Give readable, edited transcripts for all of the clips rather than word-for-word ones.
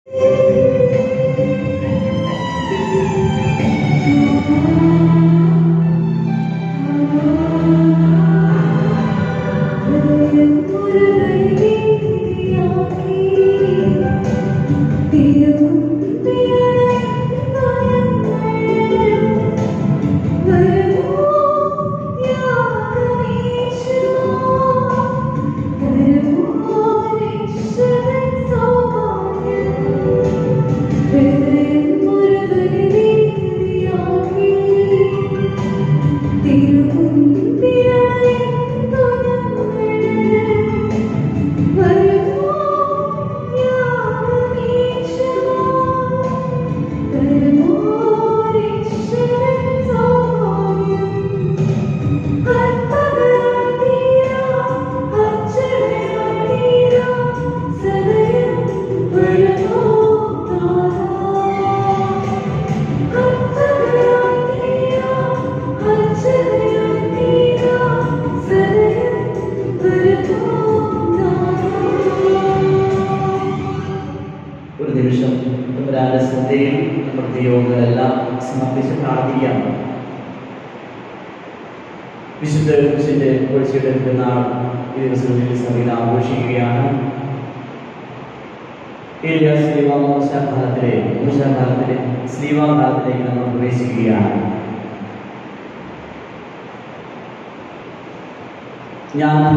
ഞാൻ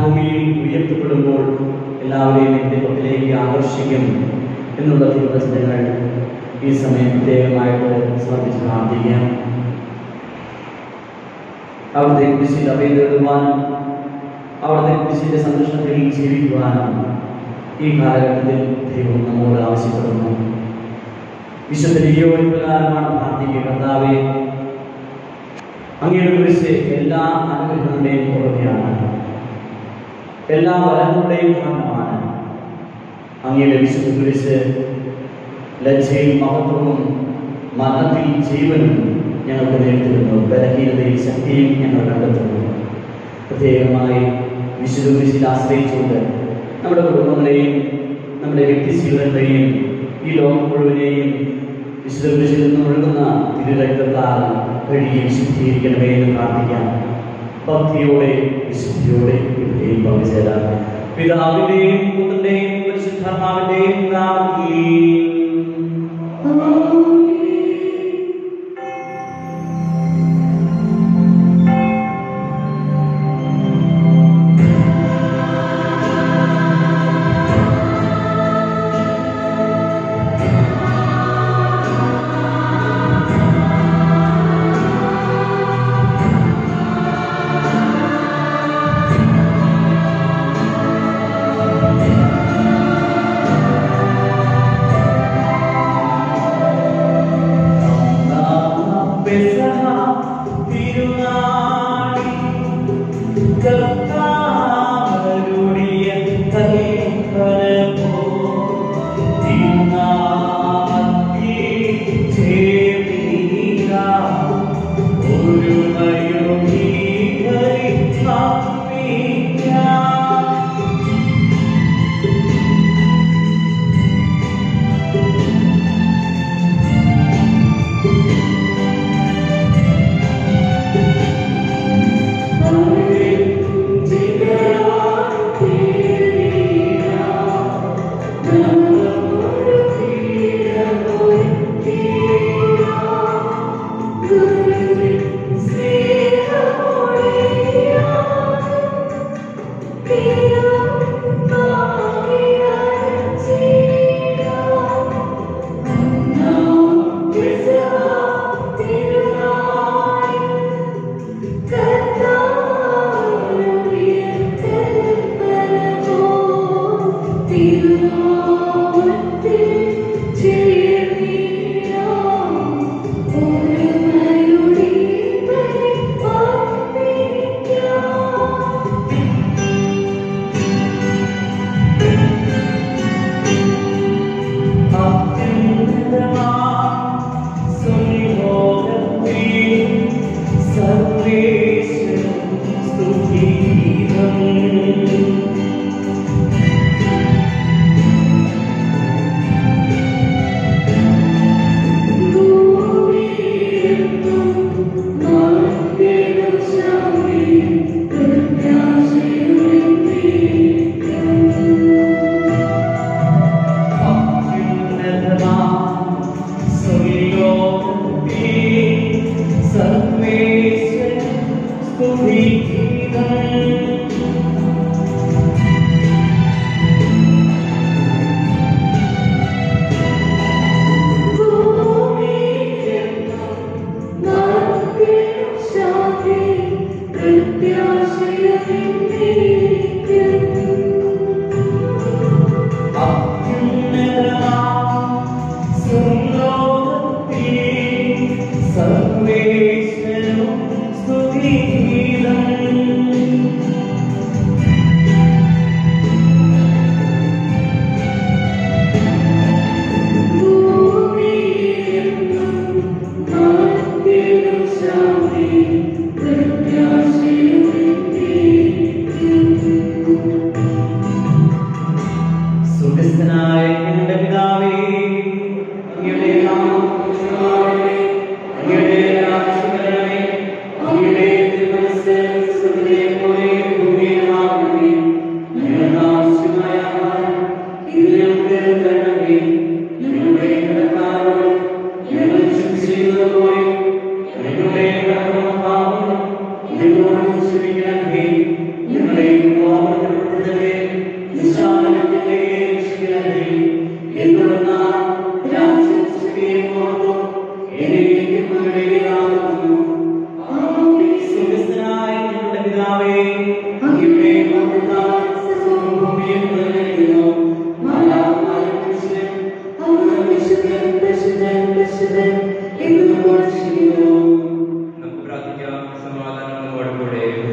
ഭൂമിയിൽ ഉയർത്തപ്പെടുമ്പോൾ എല്ലാവരെയും എൻ്റെ പക്കലേക്ക് ആകർഷിക്കും എന്നുള്ള തിരുവചനങ്ങൾ ഈ സമയം പ്രത്യേകമായിട്ട് സമർപ്പിച്ച് പ്രാർത്ഥിക്കാം. അവിടുത്തെ കുരിശിൽ അഭയം തേടുവാനും അവിടുത്തെ കുരിശിൻ്റെ സംരക്ഷണത്തിൽ ജീവിക്കുവാനും ഈ കാലഘട്ടത്തിൽ ദൈവം നമ്മോട് ആവശ്യപ്പെടുന്നു. വിശുദ്ധ ലിയോൻ പ്രകാരമാണ് പ്രാർത്ഥിക്കുക: കർത്താവേ, അങ്ങയുടെ കുരിശ് എല്ലാ അനുഗ്രഹങ്ങളുടെയും പുറമെയാണ്, എല്ലാ വരങ്ങളുടെയും ഭാഗമാണ്. അങ്ങയുടെ വിശുദ്ധ കുരിശ് ലജ്ജയിൽ മഹത്വവും മരണത്തിൽ ജീവനും ഞങ്ങൾക്ക് നേടിത്തരുന്നു. ബലഹീനതയിൽ ശക്തിയും ഞങ്ങൾ കണ്ടെത്തുന്നു. പ്രത്യേകമായി വിശുദ്ധ കുരിശിൽ ആശ്രയിച്ചുകൊണ്ട് നമ്മുടെ കുടുംബങ്ങളെയും നമ്മുടെ വ്യക്തിജീവിതങ്ങളെയും ഈ ലോകം മുഴുവനെയും വിശുദ്ധ കുരിശിൽ നിന്ന് ഒഴുകുന്ന തിരുരക്തത്താൽ കഴുകി വിശുദ്ധീകരിക്കണമേ എന്ന് പ്രാർത്ഥിക്കാം. ഭക്തിയോടെ വിശുദ്ധിയോടെ ഇവിടെയും പങ്കുചേരാം. പിതാവിന്റെയും പുത്രന്റെയും പരിശുദ്ധാത്മാവിന്റെയും നാമത്തിൽ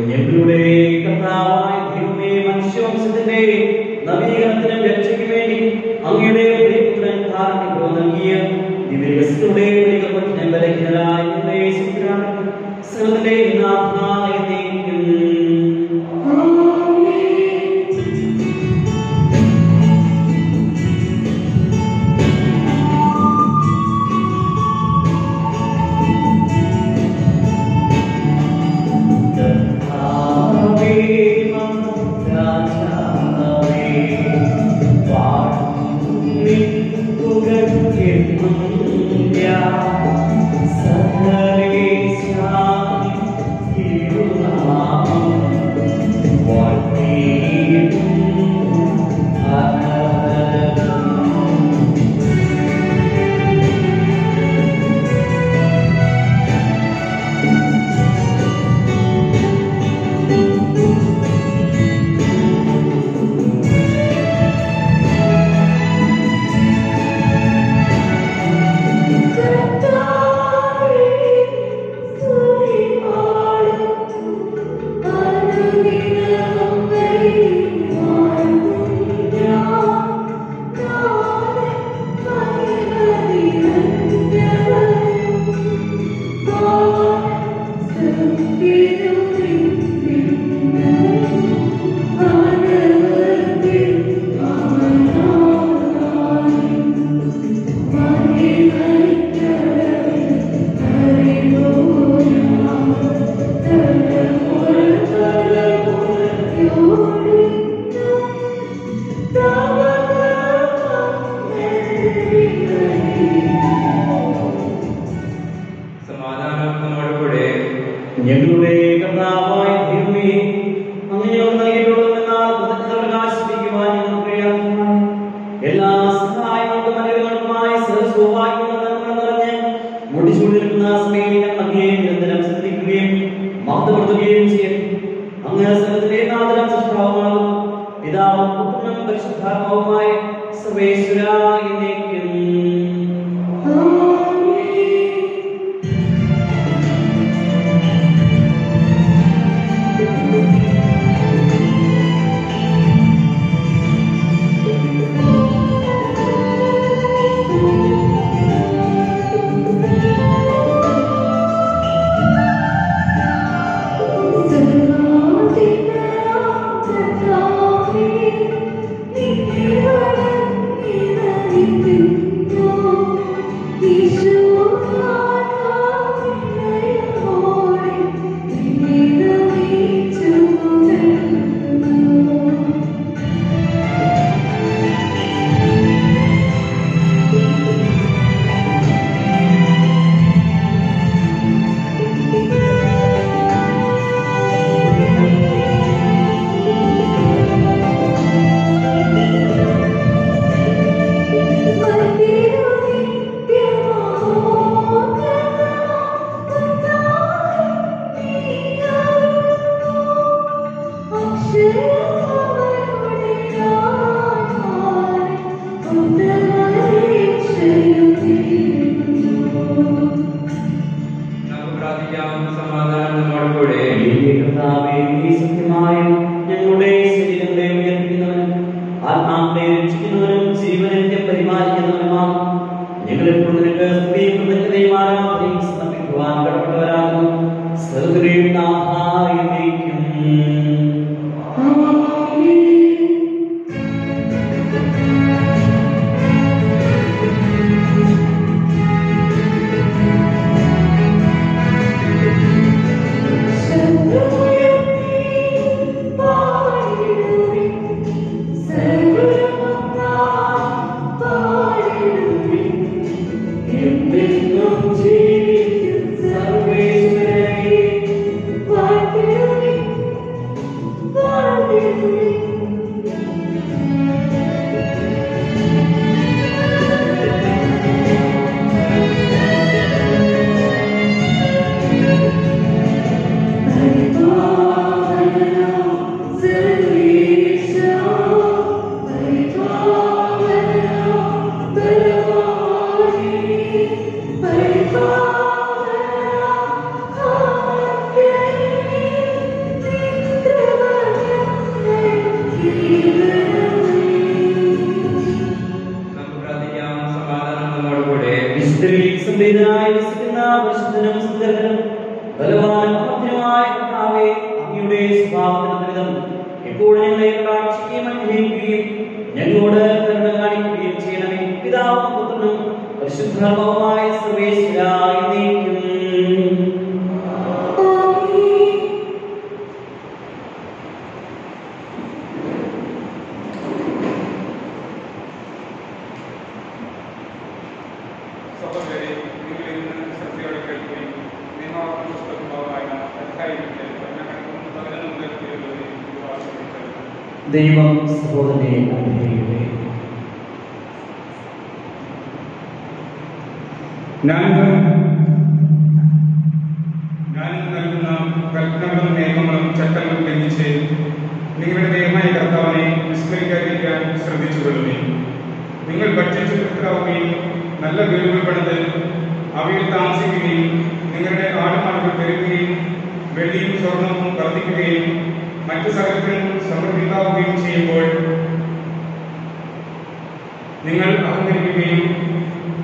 ഞങ്ങളുടെ കർത്താവായ ദൈവമേ, മനുഷ്യവംശത്തിന്റെ നവീകരണത്തിനും രക്ഷയ്ക്ക് വേണ്ടി അങ്ങയുടെ പ്രിയപുത്രൻ കാരുണ്യം നൽകിയ ദിവ്യരഹസ്യങ്ങളുടെ പരികൽപ്പത്തിന് ബലഹീനരായ ഞങ്ങളെ സ്വീകരിക്കണമേ. സകലത്തിന്റെ നാഥനായ ദൈവം ഞങ്ങളുടെ കർത്താവായ ദൈവമേ, അങ്ങനെയുള്ള നൽകിയിട്ടുള്ളതെന്നാൽ കൃതജ്ഞത പ്രകാശിപ്പിക്കുവാൻ ഞങ്ങൾക്ക് കഴിയാത്തതാണ്. എല്ലാ സഹായങ്ങൾക്കും അനുഗ്രഹങ്ങൾക്കുമായി സൗഭാഗ്യങ്ങളും നിറഞ്ഞ് മുടിചൂടിരിക്കുന്ന സമയം അങ്ങയെ നിരന്തരം ശ്രദ്ധിക്കുകയും മഹത്വപ്പെടുത്തുകയും ചെയ്യും. അങ്ങ് സകലത്തിന്റെ നാഥനും സൃഷ്ടാവുമാകുന്നു. പിതാവും പുത്രനും പരിശുദ്ധാത്മാവുമായ സർവേശ്വരായ എന്നേക്കും. ഞങ്ങളുടെ ശരീരങ്ങളെ ഉയർത്തുന്നവനും ആത്മാക്കളെ രക്ഷിക്കുന്നവനും ജീവനെ പരിപാലിക്കുന്നവനുമാണ്. ഞങ്ങളെപ്പോഴും നിനക്ക് സ്തുതിയും കൃതജ്ഞതയും ആരാധനയും സമർപ്പിക്കുവാൻ കടപ്പെട്ടവരാകുന്നു. സകലരെയും നാഥായ എന്നേക്കും. പരിശുദ്ധരിൽ സംവേദനായി വസിക്കുന്ന പരിശുദ്ധനും സുന്ദരനും ബലവാനും അമർത്യനുമായ കർത്താവേ, അങ്ങയുടെ സ്വഭാവത്തിനനുസരിതം എപ്പോഴും ഞങ്ങളെ കടാക്ഷിക്കുകയും അനുഗ്രഹിക്കുകയും ഞങ്ങളോട് കരുണ കാണിക്കുകയും ചെയ്യണമേ. പിതാവും പുത്രനും പരിശുദ്ധാത്മാവുമായ സർവേശ്വരായ എന്നേക്കും. ദൈവം സഹോദരനെ അനുഗ്രഹിക്കട്ടെ. ഞാൻ നൽകുന്ന കൽപ്പനകളും നിയമങ്ങളും ചട്ടങ്ങളും ലംഘിച്ച് നിങ്ങളുടെ ദൈവമായ കർത്താവിനെ വിസ്മരിക്കാതിരിക്കാൻ ശ്രദ്ധിച്ചുകൊള്ളുകയും നിങ്ങൾ ഭക്ഷിച്ചു തൃപ്തരാവുകയും നല്ല വീടുകൾ പണിത് അവയിൽ താമസിക്കുകയും നിങ്ങളുടെ ആടുമാടുകൾ പെരുകുകയും വെള്ളിയും സ്വർണവും വർദ്ധിക്കുകയും മറ്റു സകലത്തിനും സമൃദ്ധിക്കാവുകയും ചെയ്യുമ്പോൾ നിങ്ങൾ അഹങ്കരിക്കുകയും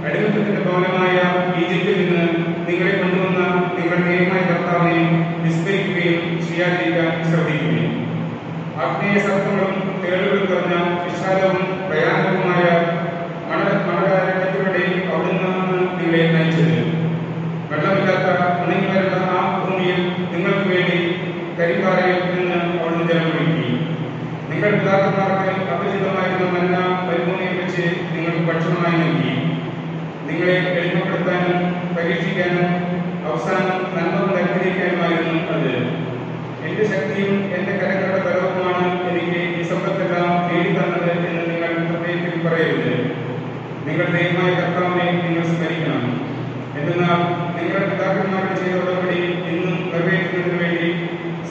അടിമത്തത്തിന്റെ ഭവനമായ ഈജിപ്തിൽ നിന്ന് നിങ്ങളെ കൊണ്ടുവന്ന നിങ്ങളുടെ ദൈവമായ കർത്താവിനെ വിസ്മരിക്കുകയും ചെയ്യാതിരിക്കാൻ ശ്രദ്ധിക്കുകയും ആഗ്നേയ സർപ്പങ്ങളും തേളുകളും നിറഞ്ഞ വിശാലവും ഭയാനകവുമായ മണകാരങ്ങളുടെ അവിടുന്ന് നിങ്ങളെ നയിച്ചത്. വെള്ളമില്ലാത്ത ഉണങ്ങി വരുന്ന ആ ഭൂമിയിൽ നിങ്ങൾക്ക് വേണ്ടി കരിമ്പാറയിൽ നിന്ന് അവിടുന്ന് ജലമൊഴുക്കി. നിങ്ങൾ പിതാക്കന്മാർക്ക് അപരിചിതമായിരുന്ന മന്ന പരിഭൂമിയിൽ വെച്ച് നിങ്ങൾക്ക് ഭക്ഷണമായി നൽകി. നിങ്ങളെ എളിമപ്പെടുത്താനും പരീക്ഷിക്കാനും അവസാനം നന്മ കൊണ്ട് അനുഗ്രഹിക്കാനുമായിരുന്നു അത്. എന്റെ ശക്തിയും എന്റെ കരങ്ങളുടെ ബലവുമാണ് എനിക്ക് ഈ സമ്പത്തെല്ലാം നേടിത്തന്നത് എന്ന് നിങ്ങൾ ഹൃദയത്തിൽ പറയരുത്. നിങ്ങളുടെ ദൈവമായ കർത്താവിനെ നിങ്ങൾ സ്മരിക്കണം. എന്നാൽ നിങ്ങളുടെ പിതാക്കന്മാരുടെ ചെയ്ത ഉടമ്പടി ഇന്നും നിറവേറ്റുന്നതിന് വേണ്ടി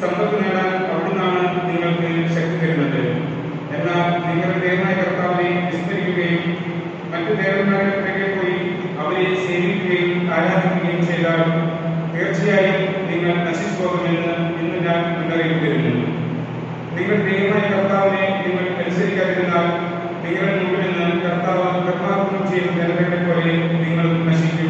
സമ്പത്ത് നേടാൻ അവിടുന്നാണ് നിങ്ങൾക്ക് ശക്തി തരുന്നത്. എന്നാൽ നിങ്ങളുടെ ദൈവമായ കർത്താവിനെ വിസ്മരിക്കുകയും മറ്റു ദേവന്മാരുടെ പിറകെ പോയി അവരെ സേവിക്കുകയും ആരാധിക്കുകയും ചെയ്താൽ തീർച്ചയായും നിങ്ങൾ നശിച്ചു പോകുമെന്ന് ഇന്ന് ഞാൻ മുന്നറിയിപ്പ് തരുന്നു. നിങ്ങളുടെ ദൈവമായ കർത്താവിനെ നിങ്ങൾ അനുസരിക്കാതിരുന്നാൽ നിങ്ങളുടെ മുമ്പിൽ നിന്ന് കർത്താവ് കർമാർപ്പണം ചെയ്യുന്ന ജനതകളെ പോലെ നിങ്ങൾ നശിക്കും.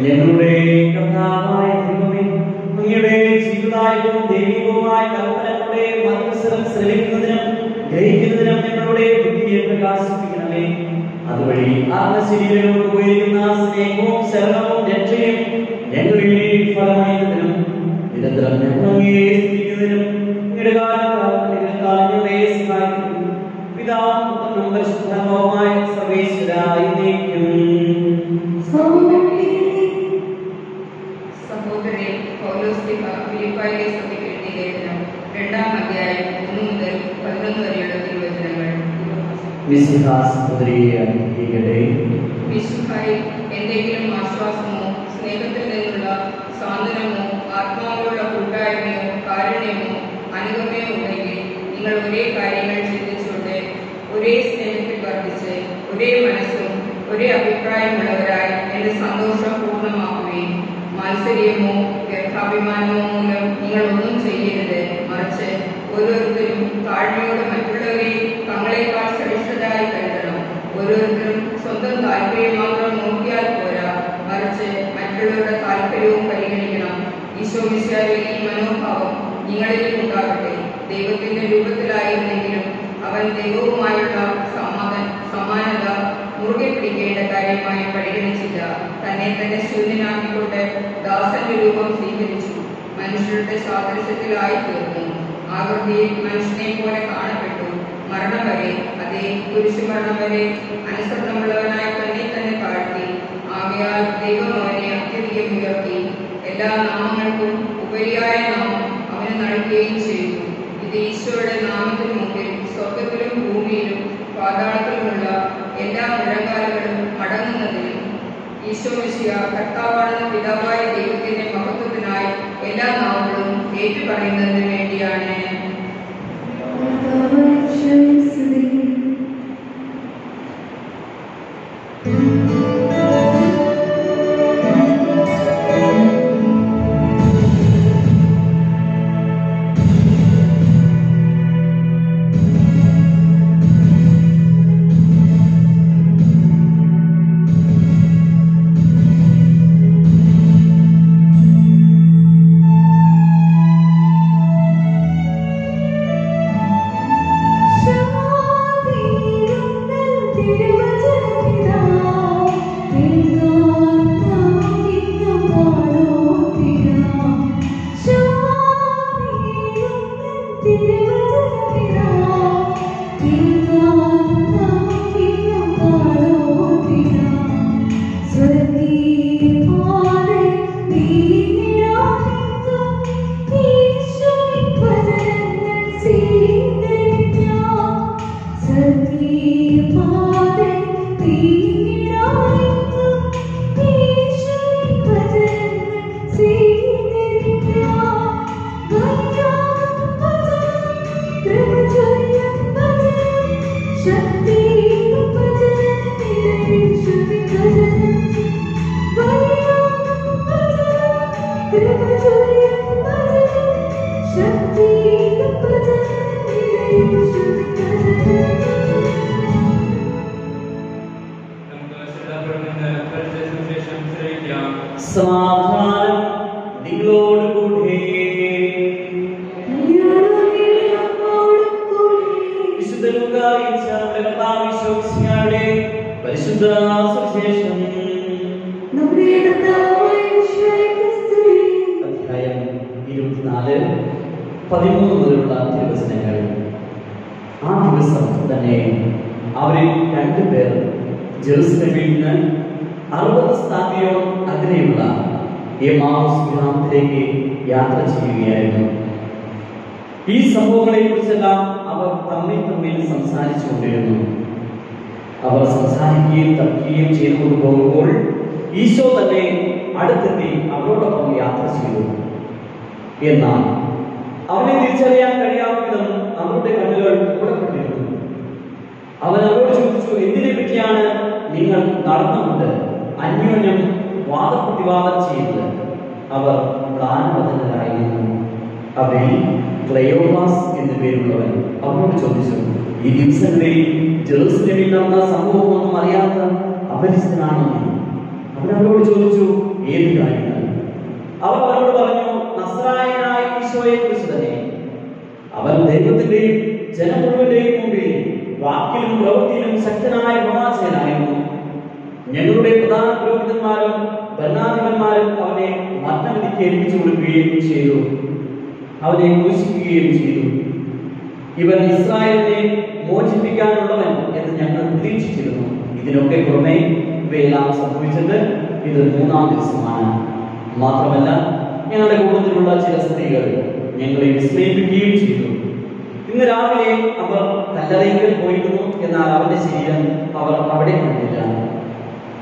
ഞങ്ങളുടെ കർത്താവായ ദൈവമേ, അങ്ങയുടെ ജീവദായകവും ദൈവികവുമായ കൽപ്പനകളുടെ മത്സരം ശ്രമിക്കുന്നതിനും ഗ്രഹിക്കുന്നതിനും ഞങ്ങളുടെ ബുദ്ധിയെ പ്രകാശിപ്പിക്കണമേ. അതുവഴി ആത്മശരീരങ്ങൾക്ക് ചെയ്തിരിക്കുന്ന സ്നേഹവും ശരണവും രക്ഷയും ഞങ്ങളിൽ ഫലമായതിനും നിരന്തരം ഞങ്ങളെ സ്തുതിക്കുന്നതിനും ഞങ്ങളെ സഹായിക്കും. പിതാവും പുത്രനും പരിശുദ്ധാത്മാവുമായ സർവേശ്വരായ എന്നേക്കും. സഹോദരൻ പൗലോസ് ഫിലിപ്പായിലെ സഭയ്ക്ക് എഴുതിയ ലേഖനം 2-ാം അധ്യായം 1 മുതൽ 11 വരെയുള്ള തിരുവചനങ്ങൾ. വിശുദ്ധായി എന്തെങ്കിലും ആശ്വാസമോ സ്നേഹത്തിൽ നിന്നുള്ള സാന്ത്വനമോ ആത്മാവിലുള്ള കൂട്ടായ്മയോ കാരുണ്യമോ അനുകമ്പയോ ഉണ്ടെങ്കിൽ നിങ്ങൾ ഒരേ കാര്യങ്ങൾ ചിന്തിച്ചുകൊണ്ട് ഒരേ സ്നേഹത്തിൽ വർദ്ധിച്ച് ഒരേ മനസ്സും ഒരേ അഭിപ്രായമുള്ളവരായി എന്റെ സന്തോഷം പൂർണ്ണമാക്കുകയും മാത്സര്യമോ വ്യർത്ഥാഭിമാനമോ മൂലം നിങ്ങൾ ഒന്നും ചെയ്യരുത്, മറിച്ച് ഓരോരുത്തരും താഴ്മയോടെ മറ്റുള്ളവരെ തങ്ങളെക്കാൾ ശ്രേഷ്ഠരായി കരുതണം. ഓരോരുത്തരും സ്വന്തം താല്പര്യം മാത്രം നോക്കിയാൽ പോരാ, മറിച്ച് മറ്റുള്ളവരുടെ താല്പര്യവും പരിഗണിക്കണം. ഈശോ മിശിഹായുടെ ഈ മനോഭാവം നിങ്ങളിലും ഉണ്ടാകട്ടെ. ദൈവത്തിന്റെ രൂപത്തിലായിരുന്നെങ്കിലും അവൻ ദൈവവുമായുള്ള സമാനത മുറുകെ പിടിക്കേണ്ട കാര്യമായി പരിഗണിച്ചില്ല. തന്നെ തന്നെ ശൂന്യനാക്കിക്കൊണ്ട് ദാസന്റെ രൂപം സ്വീകരിച്ചു. മനുഷ്യരുടെ സാദൃശ്യത്തിലായി തീർന്നു. ആകൃതിയിൽ മനുഷ്യനെ പോലെ കാണപ്പെട്ടു. മരണം വരെ, അതേ കുരിശുമരണം വരെ അനുസരണമുള്ളവനായി തന്നെ തന്നെ താഴ്ത്തി. ആകയാൽ ദൈവം അവനെ അത്യധികം ഉയർത്തി എല്ലാ നാമങ്ങൾക്കും ഉപരിയായ നാമം അവന് നൽകുകയും ചെയ്തു. ഇത് ഈശോയുടെ നാമത്തിന് മുമ്പിൽ സ്വർഗത്തിലും ഭൂമിയിലും പാതാളത്തിലുമുള്ള എല്ലാ മുഴങ്കാലുകളും അടങ്ങുന്നതിനും ഈശോ മിശിഹ കർത്താവാണെന്ന പിതാവായ ദൈവത്തിന്റെ മഹത്വത്തിനായി എല്ലാ നാമങ്ങളും ഏറ്റുപറയുന്നതിന് വേണ്ടിയാണ്. സമാധാനം നിങ്ങളോടുകൂടെ. വിശുദ്ധ ലൂക്കാ നമ്മുടെ കർത്താവ് ഈശോ മിശിഹായുടെ പരിശുദ്ധ സുവിശേഷം അധ്യായം 24-13 മുതലുള്ള തിരുവചനങ്ങൾ. ആ ദിവസം തന്നെ അവരിൽ 2 പേർ ജെറുസലേമിൽ നിന്ന് 60 സ്ഥാപിയോളം അകലെയുള്ള എമ്മാവൂസ് ഗ്രാമത്തിലേക്ക് യാത്ര ചെയ്യുകയായിരുന്നു. ഈ സംഭവങ്ങളെ കുറിച്ചെല്ലാം അവർ തമ്മിൽ സംസാരിച്ചുകൊണ്ടിരുന്നു. അവർ സംസാരിക്കുകയും തർക്കുകയും ചെയ്തുകൊണ്ട് പോകുമ്പോൾ ഈശോ തന്നെ അടുത്തെത്തി അവരോടൊപ്പം യാത്ര ചെയ്തു. എന്നാൽ അവനെ തിരിച്ചറിയാൻ കഴിയാത്ത വിധം അവരുടെ കണ്ണുകൾ മൂടപ്പെട്ടിരുന്നു. അവൻ അവരോട് ചോദിച്ചു, എന്തിനെ പറ്റിയാണ് നിങ്ങൾ നടന്നുകൊണ്ട് അന്യോന്യം വാദപ്രതിവാദം ചെയ്തത്? അവർ മ്ലാനവദനരായിരുന്നു. അവരിൽ ക്ലെയോപാസ് എന്നു പേരുള്ളവൻ അവരോട് ചോദിച്ചു, ഈ ദിവസങ്ങളിൽ ജെറുസലേമിൽ നടന്ന സംഭവമൊന്നും അറിയാത്ത അപരിചിതനാണോ നീ? അവൻ അവരോട് ചോദിച്ചു, ഏത് കാര്യങ്ങൾ? അവർ അവരോട് പറഞ്ഞു, നസ്രായനായ ഈശോയെ കുറിച്ച് തന്നെ. അവൻ ദൈവത്തിന്റെയും ജനം മുഴുവന്റെയും മുമ്പിൽ വാക്കിലും പ്രവൃത്തിയിലും ശക്തനായ പ്രവാചകനായിരുന്നു. ഞങ്ങളുടെ പ്രധാന പുരോഹിതന്മാരും ഭരണാധിപന്മാരും അവനെ മരണവിധിക്ക് ഏൽപ്പിച്ചു കൊടുക്കുകയും ചെയ്തു. അവനെ ക്രൂശിക്കുകയും ചെയ്തു. ഇവൻ ഇസ്രായേലിനെ മോചിപ്പിക്കാനുള്ളവൻ എന്ന് ഞങ്ങൾ പ്രതീക്ഷിച്ചിരുന്നു. ഇതിനൊക്കെ പുറമെ ഇവയെല്ലാം സംഭവിച്ചത് ഇത് 3-ാം ദിവസമാണ്. മാത്രമല്ല, ഞങ്ങളുടെ കൂട്ടത്തിലുള്ള ചില സ്ത്രീകൾ ഞങ്ങളെ വിസ്മയിപ്പിക്കുകയും ചെയ്തു. ഇന്ന് രാവിലെ അവർ കല്ലറയിൽ പോയിരുന്നു, എന്നാൽ അവന്റെ ശരീരം അവർ അവിടെ കണ്ടില്ല.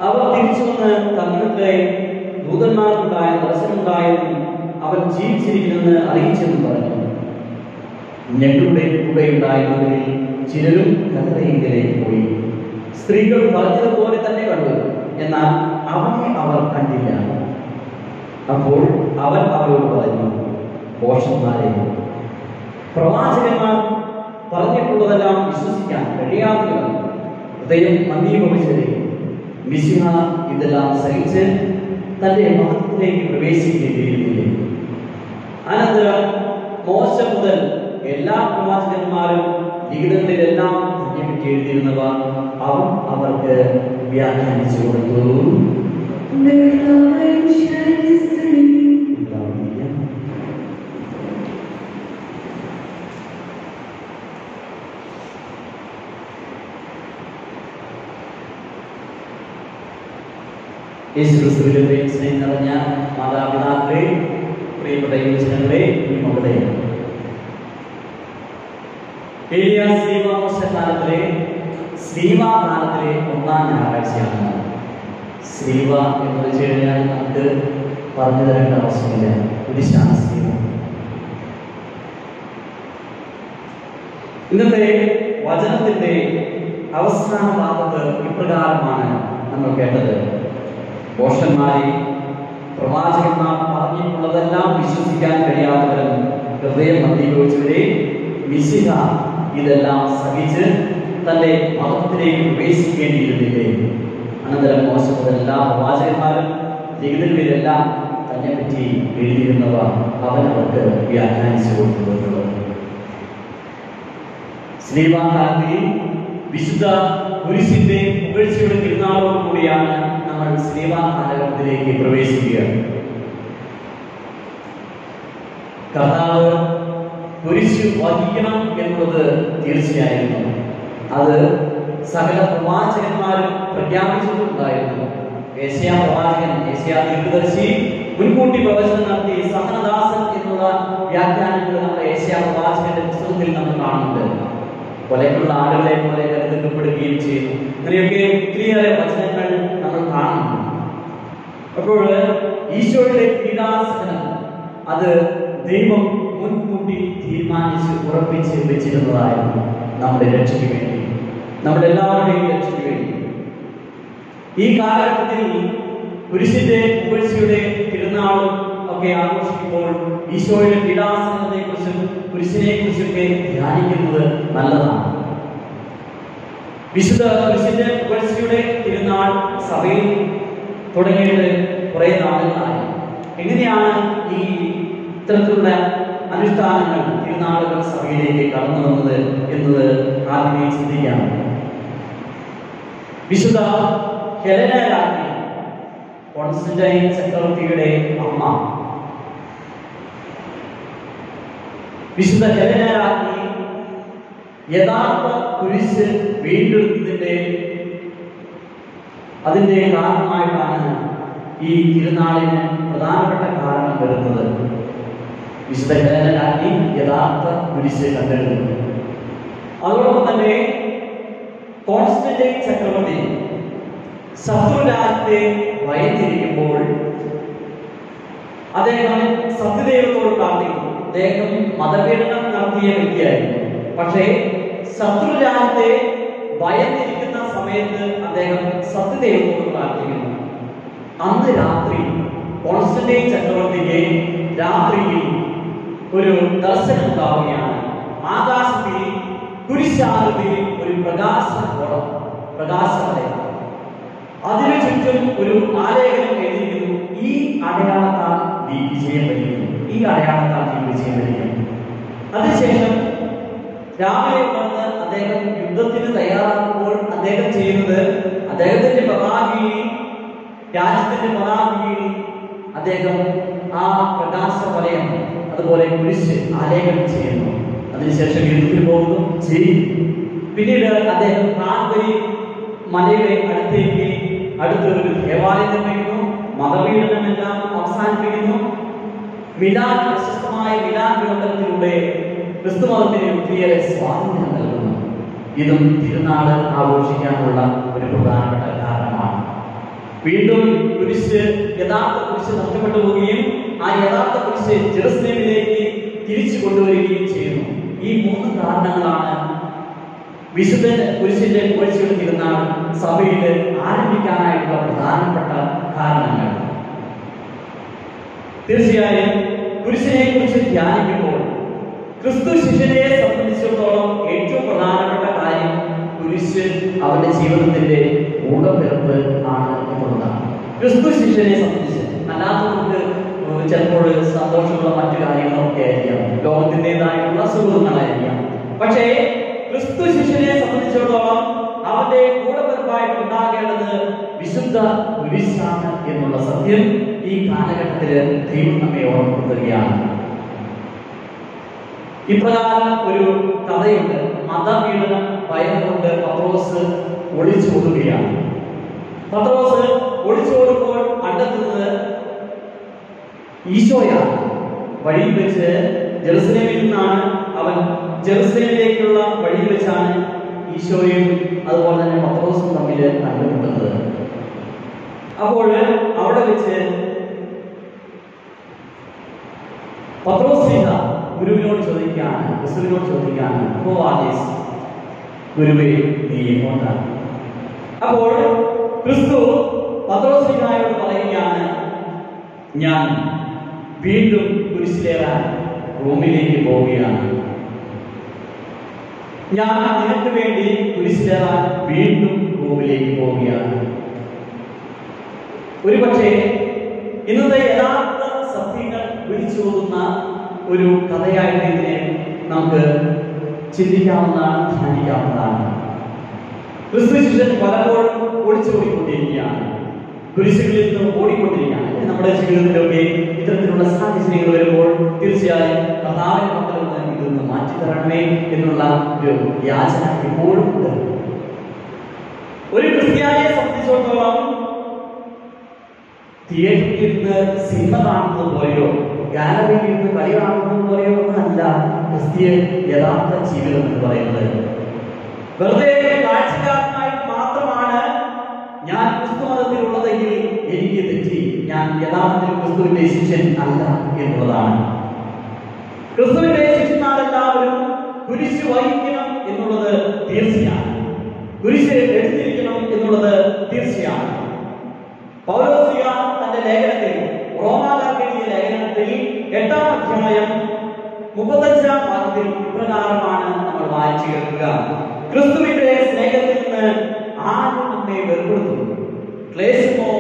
അവർ തിരിച്ചു വന്ന് തങ്ങളുടെ ദൂതന്മാർക്കുണ്ടായ ദർശനമുണ്ടായെന്നും അവൻ ജീവിച്ചിരിക്കുന്നെന്ന് അറിയിച്ചെന്നും പറഞ്ഞു. ഞങ്ങളുടെ കൂടെയുണ്ടായിരുന്നവരിൽ ചിലരും കല്ലറയിലേക്ക് പോയി. സ്ത്രീകൾ പറഞ്ഞതുപോലെ തന്നെ കണ്ടു, എന്നാൽ അവനെ അവർ കണ്ടില്ല. അപ്പോൾ അവൻ അവരോട് പറഞ്ഞു, ഭോഷന്മാരെ, പ്രവാചകന്മാർ പറഞ്ഞിട്ടുള്ളതെല്ലാം വിശ്വസിക്കാൻ കഴിയാത്തവർ ഹൃദയം മന്ദീഭവിച്ചവരെ, മിശിഹ ഇതെല്ലാം സഹിച്ച് തന്റെ മഹത്വത്തിലേക്ക് പ്രവേശിക്കേണ്ടിയിരുന്നില്ലേ? അനന്തരം മോശ മുതൽ എല്ലാ പ്രവാചകന്മാരും ലിഖിതങ്ങളിലെല്ലാം തന്നെപ്പറ്റി എഴുതിയിരുന്നവ അവൻ അവർക്ക് വ്യാഖ്യാനിച്ചു കൊടുത്തു. യേശുക്രിസ്തുവിന്റെ സ്നേഹം നിറഞ്ഞ മാതാപിതാക്കളെ, പ്രിയപ്പെട്ട യുവജനങ്ങളെ, മക്കളെ, കാലത്തിലെ ശ്രീവാകാലത്തിലെ 1-ാം ഞായറാഴ്ചയാണ്. ശ്രീവ എന്ന് വെച്ച് കഴിഞ്ഞാൽ നമുക്ക് പറഞ്ഞു തരേണ്ട ആവശ്യമില്ല. കുരിശാണ് ശ്രീവ. ഇന്നത്തെ വചനത്തിന്റെ അവസാന ഭാഗത്ത് ഇപ്രകാരമാണ് നമ്മൾ കേട്ടത്: ഭോഷന്മാരെ, പ്രവാചകന്മാർ പറഞ്ഞിട്ടുള്ളതെല്ലാം വിശ്വസിക്കാൻ കഴിയാത്തവരും ഹൃദയം മന്ദീഭവിച്ചവരെ, മിശിഹ ഇതെല്ലാം സഹിച്ച് തന്റെ മഹത്വത്തിലേക്ക് പ്രവേശിക്കേണ്ടിയിരുന്നില്ലേ? അനന്തരം മോശ മുതൽ എല്ലാ പ്രവാചകന്മാരും ലിഖിതങ്ങളിലെല്ലാം തന്നെ പറ്റി എഴുതിയിരുന്നവ അവൻ അവർക്ക് വ്യാഖ്യാനിച്ചു കൊടുത്തിട്ടുള്ളത്. ശ്രീവാകാലത്തിൽ വിശുദ്ധ കുരിശിന്റെ പുകഴ്ചയുടെ തിരുനാളോട് കൂടിയാണ് നമ്മൾ ശ്രീവാ കാലഘട്ടത്തിലേക്ക് പ്രവേശിക്കുക. കർത്താവ് കുരിശ് വഹിക്കണം എന്നുള്ളത് തീർച്ചയായിരുന്നു. അത് സകല പ്രവാചകന്മാരും പ്രഖ്യാപിച്ചിട്ടുണ്ടായിരുന്നു. യെശയ്യാ പ്രവാചകൻ, യെശയ്യാ ദീർഘദർശി മുൻകൂട്ടി പ്രവചനം നടത്തി സഹനദാസൻ എന്നുള്ള വ്യാഖ്യാനങ്ങൾ നമ്മുടെ യെശയ്യാ പ്രവാചകന്റെ പുസ്തകത്തിൽ നമ്മൾ കാണുന്നുണ്ട്. കൊലയ്ക്കുള്ള ആളുകളെ പോലെ കരുതപ്പെടുകയും ചെയ്യുന്നു. അങ്ങനെയൊക്കെ ഒത്തിരിയേറെ വചനങ്ങൾ നമ്മൾ കാണുന്നു. അപ്പോൾ ഈശോയുടെ പീഡാസഹനം അത് ദൈവം മുൻകൂട്ടി തീരുമാനിച്ച് ഉറപ്പിച്ച് വെച്ചിരുന്നതായിരുന്നു നമ്മുടെ രക്ഷയ്ക്ക് വേണ്ടി, നമ്മുടെ എല്ലാവരുടെയും രക്ഷയ്ക്ക് വേണ്ടി. ഈ കാലഘട്ടത്തിൽ കുരിശിന്റെ പുകഴ്ചയുടെ തിരുനാളും ഒക്കെ ആഘോഷിക്കുമ്പോൾ ഈശോയുടെ പീഡാസഹനത്തെ കുറിച്ചും കുരിശിനെ കുറിച്ചൊക്കെ ധ്യാനിക്കുന്നത് നല്ലതാണ്. വിശുദ്ധ കുരിശിന്റെ പുകഴ്ചയുടെ തിരുനാൾ സഭയിൽ തുടങ്ങിയിട്ട് കുറെ നാളുകളായി. എങ്ങനെയാണ് ഈ ഇത്തരത്തിലുള്ള അനുഷ്ഠാനങ്ങൾ, തിരുനാളുകൾ സഭയിലേക്ക് കടന്നു വന്നത് എന്നത് ആദ്യമേ ചിന്തിക്കാം. വിശുദ്ധ ഹെലന രാജ്ഞി, കോൺസ്റ്റന്റൈൻ ചക്രവർത്തിയുടെ അമ്മ, വിശുദ്ധ ഹെലന രാജ്ഞി യഥാർത്ഥ കുരിശ് വീണ്ടെടുത്തതിന്റെ അതിന്റെ കാരണമായിട്ടാണ് ഈ തിരുനാളിന് പ്രധാനപ്പെട്ട കാരണം വരുന്നത്. വിശുദ്ധ ഹെലന രാജ്ഞി യഥാർത്ഥ കുരിശ് കണ്ടെടുക്കുന്നു. അതോടൊപ്പം തന്നെ കോൺസ്റ്റന്റൈൻ ചക്രവർത്തി ശത്രുരാജ്യത്തെ ഭയന്നിരിക്കുമ്പോൾ അദ്ദേഹം സത്യദൈവത്തോട് പ്രാർത്ഥിക്കുന്നു. അദ്ദേഹം മതപീഡനം നടത്തിയ വ്യക്തിയായിരുന്നു. പക്ഷേ ശത്രുരാജ്യത്തെ ഭയന്നിരിക്കുന്ന സമയത്ത് അദ്ദേഹം സത്യദൈവത്തോട് പ്രാർത്ഥിക്കുന്നു. അന്ന് രാത്രി കോൺസ്റ്റന്റൈൻ ചക്രവർത്തിക്ക് രാത്രിയിൽ ഒരു ദർശനം ഉണ്ടാവുകയാണ്. ആകാശത്തിൽ കുരിശാകൃതിയിൽ ഒരു പ്രകാശഗോളം, പ്രകാശവലയം, അതിനു ചുറ്റും ഒരു ആലേഖനം എഴുതിയിരിക്കുന്നു: ഈ അടയാളത്താൽ നീ വിജയം വരിക്കുന്നു, ഈ അടയാളത്താൽ നീ വിജയം വരിക്കുന്നു. അതിനുശേഷം രാവിലെ വന്ന് അദ്ദേഹം യുദ്ധത്തിന് തയ്യാറാകുമ്പോൾ അദ്ദേഹം ചെയ്യുന്നത്, അദ്ദേഹത്തിന്റെ പതാകയിൽ, രാജ്യത്തിന്റെ പതാകയിൽ അദ്ദേഹം ആ പ്രകാശ വലയം അതുപോലെ കുരിശ് ആലേഖനം ചെയ്യുന്നു. അതിനുശേഷം യുദ്ധത്തിന് പോകുന്നു, ചെയ്യും. പിന്നീട് അദ്ദേഹം കാൽവരി മലയുടെ അടുത്തൊരു ദേവാലയം നിർമ്മിക്കുന്നു. മതപീഡനമെല്ലാം അവസാനിപ്പിക്കുന്നു. മിലാൻ, പ്രശസ്തമായ മിലാൻ വിളംബരത്തിലൂടെ ക്രിസ്തുമതത്തിന് ഒത്തിരിയേറെ സ്വാതന്ത്ര്യം നൽകുന്നു. ഇതും തിരുനാൾ ആഘോഷിക്കാനുള്ള ഒരു പ്രധാനപ്പെട്ട കാരണമാണ്. വീണ്ടും യഥാർത്ഥ കുരിശ് നഷ്ടപ്പെട്ടു പോവുകയും ആ യഥാർത്ഥ കുരിശ് ജെറുസലേമിലേക്ക് തിരിച്ചു കൊണ്ടുവരികയും ചെയ്യുന്നു. ഈ 3 കാരണങ്ങളാണ് വിശുദ്ധ കുരിശിന്റെ പുകഴ്ചയുടെ തിരുനാൾ സഭയിൽ ആരംഭിക്കാനായിട്ടുള്ള പ്രധാനപ്പെട്ട കാരണങ്ങൾ. തീർച്ചയായും കുരിശിനെ കുറിച്ച് ധ്യാനിക്കുമ്പോൾ ക്രിസ്തു ശിഷ്യനെ സംബന്ധിച്ചിടത്തോളം ഏറ്റവും പ്രധാനപ്പെട്ട കാര്യം കുരിശ് അവന്റെ ജീവിതത്തിന്റെ ഊടപ്പിറപ്പ് ആണ് എന്നുള്ളതാണ്. ക്രിസ്തു ശിഷ്യനെ സംബന്ധിച്ച് അല്ലാത്തവർക്ക് ചിലപ്പോൾ സന്തോഷമുള്ള മറ്റു കാര്യങ്ങളൊക്കെ ആയിരിക്കാം, ലോകത്തിൻ്റെതായിട്ടുള്ള സുഹൃത്തുക്കളായിരിക്കാം. പക്ഷേ ക്രിസ്തു ശിഷ്യനെ സംബന്ധിച്ചിടത്തോളം അവന്റെ കൂടപ്പിറപ്പായിട്ട് ഉണ്ടാകേണ്ടത് വിശുദ്ധ കുരിശാണ് എന്നുള്ള സത്യം ഈ കാലഘട്ടത്തിൽ ദൈവം നമ്മെ ഓർമ്മപ്പെടുത്തുകയാണ്. ഇപ്രകാരം ഒരു കഥയുണ്ട്. മതപീഡനം ഭയന്നുകൊണ്ട് പത്രോസ് ഒളിച്ചോടുകയാണ്. പത്രോസ് ഒളിച്ചോടുമ്പോൾ കണ്ടെത്തുന്നത് ഈശോയാണ്. വഴിയിൽ വെച്ച് ജെറുസലേമിൽ നിന്നാണ് അവൻ ജെറുസലേമിലേക്കുള്ള വഴിയിൽ വെച്ചാണ് ഈശോയും അതുപോലെ തന്നെ പത്രോസും തമ്മിൽ കണ്ടുമുട്ടുന്നത്. അപ്പോൾ അവിടെ വെച്ച് പത്രോസ് ഗുരുവിനോട് ചോദിക്കുകയാണ്, ക്രിസ്തുവിനോട് ചോദിക്കുകയാണ്, ഗുരുവേ നീ എങ്ങോട്ടാണ്? അപ്പോൾ ക്രിസ്തു പത്രോസിനോട് പറയുകയാണ്, ഞാൻ വീണ്ടും കുരിശിലേറാൻ റോമിലേക്ക് പോവുകയാണ്. ഞാൻ നിനക്ക് വേണ്ടി കുരിശിലേറാൻ വീണ്ടും റോമിലേക്ക് പോവുകയാണ്. ഒരുപക്ഷെ ഇന്നത്തെ യഥാർത്ഥ സത്യങ്ങൾ വിളിച്ചോതുന്ന ഒരു കഥയായിട്ട് ഇതിനെ നമുക്ക് ചിന്തിക്കാവുന്നതാണ്, ധ്യാനിക്കാവുന്നതാണ്. ക്രിസ്തു ശിഷ്യൻ പലപ്പോഴും ഒളിച്ചോടിക്കൊണ്ടിരിക്കുകയാണ്, കുരിശുകളിൽ നിന്ന് ഓടിക്കൊണ്ടിരിക്കുകയാണ്. നമ്മുടെ ജീവിതത്തിലൊക്കെ ഇത്തരത്തിലുള്ള സാഹചര്യങ്ങൾ വരുമ്പോൾ തീർച്ചയായും കർത്താവിന്റെ മക്കളിൽ നിന്ന് ഇതൊന്ന് മാറ്റിത്തരണമേ എന്നുള്ള ഒരു യാചന എപ്പോഴും ഉണ്ട്. ഒരു ക്രിസ്ത്യാനിയെ സംബന്ധിച്ചിടത്തോളം തിയേറ്ററിൽ നിന്ന് സിനിമ കാണുന്നത് പോലെയോ ഗാലറിയിൽ നിന്ന് കളി കാണുന്നത് പോലെയോ ഒന്നല്ല ക്രിസ്തീയ യഥാർത്ഥ ജീവിതം എന്ന് പറയുന്നത്. വെറുതെ കാഴ്ചക്കാരനായിട്ട് മാത്രമാണ് ഞാൻ ക്രിസ്തു മതത്തിലുള്ളതെങ്കിൽ എനിക്ക് തെറ്റി, ഞാൻ യഥാർത്ഥത്തിൽ ക്രിസ്തുവിന്റെ ശിഷ്യൻ അല്ല എന്നുള്ളതാണ്. ക്രിസ്തുവിന്റെ ശിഷ്യന്മാരെല്ലാവരും കുരിശ് വഹിക്കണം എന്നുള്ളത് തീർച്ചയാണ്, കുരിശ് എടുത്തിരിക്കണം എന്നുള്ളത് തീർച്ചയാണ്. പൗലോസ് തന്റെ ലേഖനത്തിൽ, റോമാക്കാർക്ക് എഴുതിയ ലേഖനത്തിൽ 8-ാം അധ്യായം 35-ാം വാക്യത്തിൽ ഇപ്രകാരമാണ് നമ്മൾ വായിച്ചു കേൾക്കുക: ക്രിസ്തുവിന്റെ സ്നേഹത്തിൽ നിന്ന് ആരും നമ്മെ വേർപെടുത്തുന്നു. ക്ലേശമോ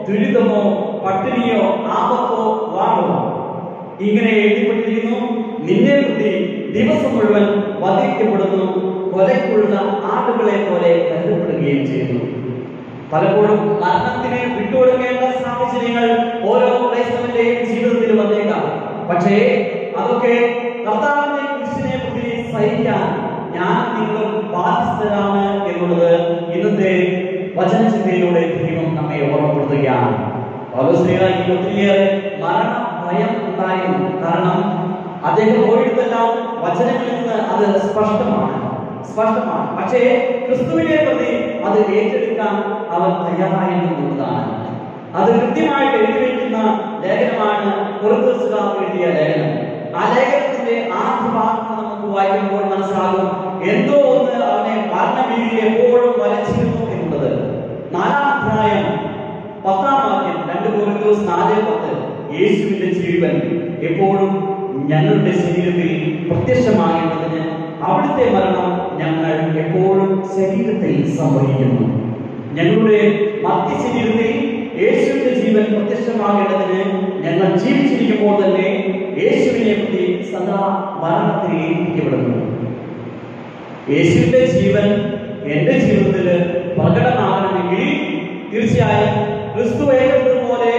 ദുരിതമോ പട്ടിണിയോ ആപത്തോ വാണോ ഇങ്ങനെ എഴുതിപ്പെട്ടിരിക്കുന്നു, നിന്നെ പ്രതി ദിവസം മുഴുവൻ വധിക്കപ്പെടുന്നു, കൊലയ്ക്കുള്ള ആടുകളെ പോലെ കരുതപ്പെടുകയും ചെയ്യുന്നു. പലപ്പോഴും മരണത്തിന് വിട്ടുകൊടുക്കേണ്ട സാഹചര്യങ്ങൾ ഓരോ ക്രൈസ്തവന്റെയും ജീവിതത്തിൽ വന്നേക്കാം. പക്ഷേ അതൊക്കെ കർത്താവിന്റെ കുരിശിനെ പ്രതി സഹിക്കാൻ ഞാൻ നിങ്ങളും ബാധ്യസ്ഥരാണ് എന്നുള്ളത് ഇന്നത്തെ വചനചിന്തയിലൂടെ ദൈവം നമ്മെ ഓർമ്മപ്പെടുത്തുകയാണ്. പൗലോസ്ലീഹായ്ക്ക് ഒത്തിരിയേറെ മരണഭയം ഉണ്ടായിരുന്നു. കാരണം അദ്ദേഹം ഓടിയെടുത്തെല്ലാം വചനങ്ങളിൽ നിന്ന് അത് സ്പഷ്ടമാണ്. പക്ഷേ ക്രിസ്തുവിനെ പ്രതി അത് ഏറ്റെടുക്കാൻ അവൻ തയ്യാറായിരുന്നതാണ്. അത് കൃത്യമായിട്ട് എഴുതി വയ്ക്കുന്ന ലേഖനമാണ് കൊറിന്തോസുകാർക്ക് എഴുതിയ ലേഖനം. ആ ലേഖനത്തിന്റെ ആദ്യ ഭാഗം നമുക്ക് വായിക്കുമ്പോൾ മനസ്സിലാകും എന്തോ ഒന്ന് അവനെ മരണഭീതിയിൽ എപ്പോഴും വലച്ചിരുന്നു എന്നുള്ളത്. 4-ാം അധ്യായം 10-ാം വാക്യം, 2 കൊരിന്തോസ് 4:10, യേശുവിന്റെ ജീവൻ എപ്പോഴും ഞങ്ങളുടെ ശരീരത്തിൽ പ്രത്യക്ഷമാകേണ്ടതിന് അവിടുത്തെ മരണം ഞങ്ങൾ എപ്പോഴും ശരീരത്തിൽ സംഭവിക്കുന്നു. ഞങ്ങളുടെ മധ്യ ശരീരത്തിൽ യേശുവിന്റെ ജീവൻ പ്രത്യക്ഷമാകേണ്ടതിന് ഞങ്ങൾ ജീവിച്ചിരിക്കുമ്പോൾ തന്നെ യേശുവിനെ പ്രതി സദാ മരണത്തിൽ ഏൽപ്പിക്കപ്പെടുന്നു. യേശുവിന്റെ ജീവൻ എന്റെ ജീവിതത്തിൽ പ്രകടമാകണമെങ്കിൽ തീർച്ചയായും ക്രിസ്തു ഏറ്റെടുത്തതുപോലെ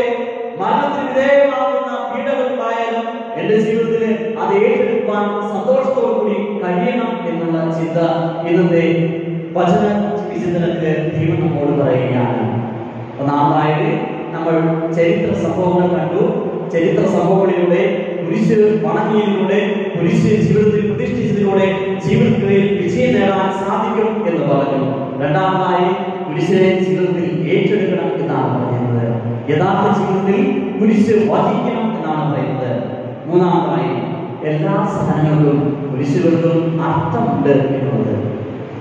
മരണത്തിന് വിധേയമാകുന്ന പീഡകളുണ്ടായാലും എന്റെ ജീവിതത്തിൽ അത് ഏറ്റെടുക്കുവാൻ സന്തോഷത്തോടു കൂടി കഴിയണം എന്നുള്ള ചിന്ത ഇന്നത്തെ വചന വിചിന്തനത്തിന് ദൈവം നമ്മോട് പറയുകയാണ്. ഒന്നാമതായിട്ട് നമ്മൾ ചരിത്ര സംഭവങ്ങൾ കണ്ടു. ചരിത്ര സംഭവങ്ങളിലൂടെ കുരിശ് വണങ്ങിയതിലൂടെ, കുരിശ് ജീവിതത്തിൽ പ്രതിഷ്ഠിച്ചതിലൂടെ ജീവിതത്തിൽ വിജയം നേടാൻ സാധിക്കും എന്ന് പറഞ്ഞു. രണ്ടാമതായി കുരിശിനെ ജീവിതത്തിൽ ഏറ്റെടുക്കണം എന്നാണ് പറയുന്നത്. യഥാർത്ഥ ജീവിതത്തിൽ കുരിശ് വഹിക്കണം എന്നാണ് പറയുന്നത്. മൂന്നാമതായി എല്ലാ സഹനങ്ങൾക്കും കുരിശുകൾക്കും അർത്ഥമുണ്ട് എന്നുള്ളത്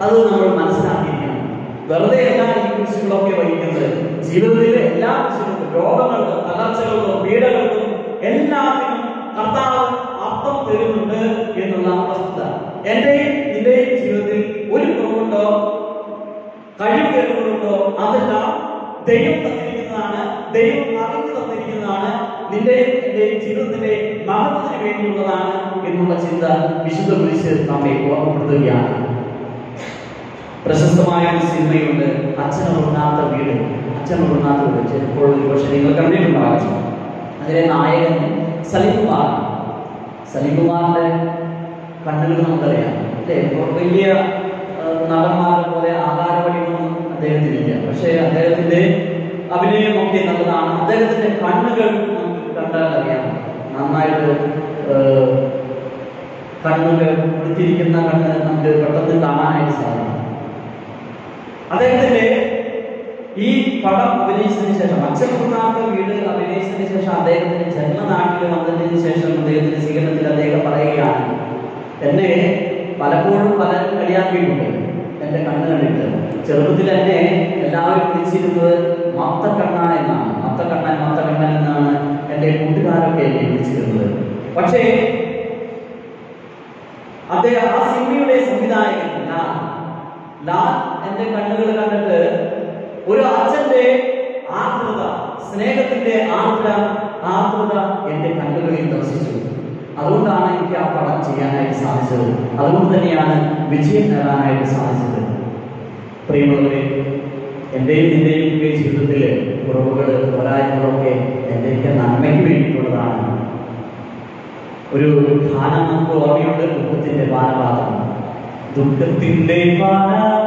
അത് നമ്മൾ മനസ്സിലാക്കിയിരിക്കണം. വെറുതെ എല്ലാ ഈ കുരിശുകളൊക്കെ വഹിക്കുന്നത് ജീവിതത്തിലെ എല്ലാ കുരിശുകൾക്കും, രോഗങ്ങൾക്കും, തകർച്ചകൾക്കും, പീഡകൾക്കും എല്ലാത്തിനും കർത്താവ് അർത്ഥം തരുന്നുണ്ട് എന്നുള്ള വസ്തുത. എന്റെയും നിന്റെയും ജീവിതത്തിൽ ഒരു കുറവുണ്ടോ, കഴിവുകളുണ്ടോ, അതെല്ലാം ദൈവം തന്നിരിക്കുന്നതാണ്, ദൈവം അറിഞ്ഞു തന്നിരിക്കുന്നതാണ്, നിന്റെയും എന്റെയും ജീവിതത്തിന്റെ മഹത്വത്തിന് വേണ്ടിയുള്ളതാണ് എന്നുള്ള ചിന്ത വിശുദ്ധ കുരിശ് നമ്മെ ഓർമ്മപ്പെടുത്തുകയാണ്. പ്രശസ്തമായ ഒരു സിനിമയുണ്ട്, അച്ഛനുറങ്ങാത്ത വീട്. അച്ഛനുറങ്ങാത്ത വീട് ചിലപ്പോൾ ഒരുപക്ഷെ നിങ്ങൾ കണ്ടിട്ടുണ്ടാകും. അതിലെ നായകൻ സലീംകുമാർ. സലീംകുമാറിന്റെ കണ്ണുകൾ നമുക്കറിയാം അല്ലേ? വലിയ നടന്മാരെ പോലെ ആകാരവടിയൊന്നും അദ്ദേഹത്തിനില്ല. പക്ഷെ അദ്ദേഹത്തിന്റെ അഭിനയമൊക്കെ നല്ലതാണ്. അദ്ദേഹത്തിന്റെ കണ്ണുകൾ നമുക്ക് കണ്ടാൽ അറിയാം, നന്നായിട്ട് കണ്ണുകൾ കൊടുത്തിരിക്കുന്ന കണ്ണ് നമുക്ക് പെട്ടെന്ന് കാണാനായിട്ട് സാധിക്കും. അദ്ദേഹത്തിന്റെ ഈ പടം അഭിനയിച്ചതിന് ശേഷം, അച്ഛനുറങ്ങാത്ത വീട് അഭിനയിച്ചതിന് ശേഷം അദ്ദേഹത്തിന്റെ ജന്മനാട്ടിൽ വന്നതിന് ശേഷം അദ്ദേഹത്തിന്റെ സ്വീകരണത്തിൽ അദ്ദേഹം പറയുകയാണ്, എന്നെ പലപ്പോഴും പലരും കളിയാക്കിയിട്ടുണ്ട് എന്റെ കണ്ണ് കണ്ടിട്ട്. ചെറുപ്പത്തിൽ എന്നെ എല്ലാവരും വിളിച്ചിരുന്നത് മത്തക്കണ്ണ എന്നാണ്. മത്തക്കണ്ണൻ എന്നാണ് എന്റെ കൂട്ടുകാരൊക്കെ എന്നെ വിളിച്ചിരുന്നത്. പക്ഷേ അദ്ദേഹം ആ സിനിമയുടെ സംവിധായകൻ ലാൽ എന്റെ കണ്ണുകൾ കണ്ടിട്ട് ഒരു അച്ഛന്റെ ആർദ്രത, സ്നേഹത്തിന്റെ ആർദ്രത എന്റെ കണ്ണുകളിൽ ദർശിച്ചു. അതുകൊണ്ടാണ് എനിക്ക് ആ പടം ചെയ്യാനായിട്ട് സാധിച്ചത്. അതുകൊണ്ട് തന്നെയാണ് വിജയം നേടാനായിട്ട് സാധിച്ചത്. പ്രിയമുള്ളവരെ, എന്റെയും നിന്റെയും ജീവിതത്തിലെ കുറവുകൾ, പോരായ്മകളൊക്കെ എന്റെയൊക്കെ നന്മയ്ക്ക് വേണ്ടിയിട്ടുള്ളതാണ്. ഒരു ഗാനം നമുക്ക് ഓർമ്മയുണ്ട്, ദുഃഖത്തിന്റെ പാനപാത്രം. ദുഃഖത്തിന്റെ പാനപാത്രം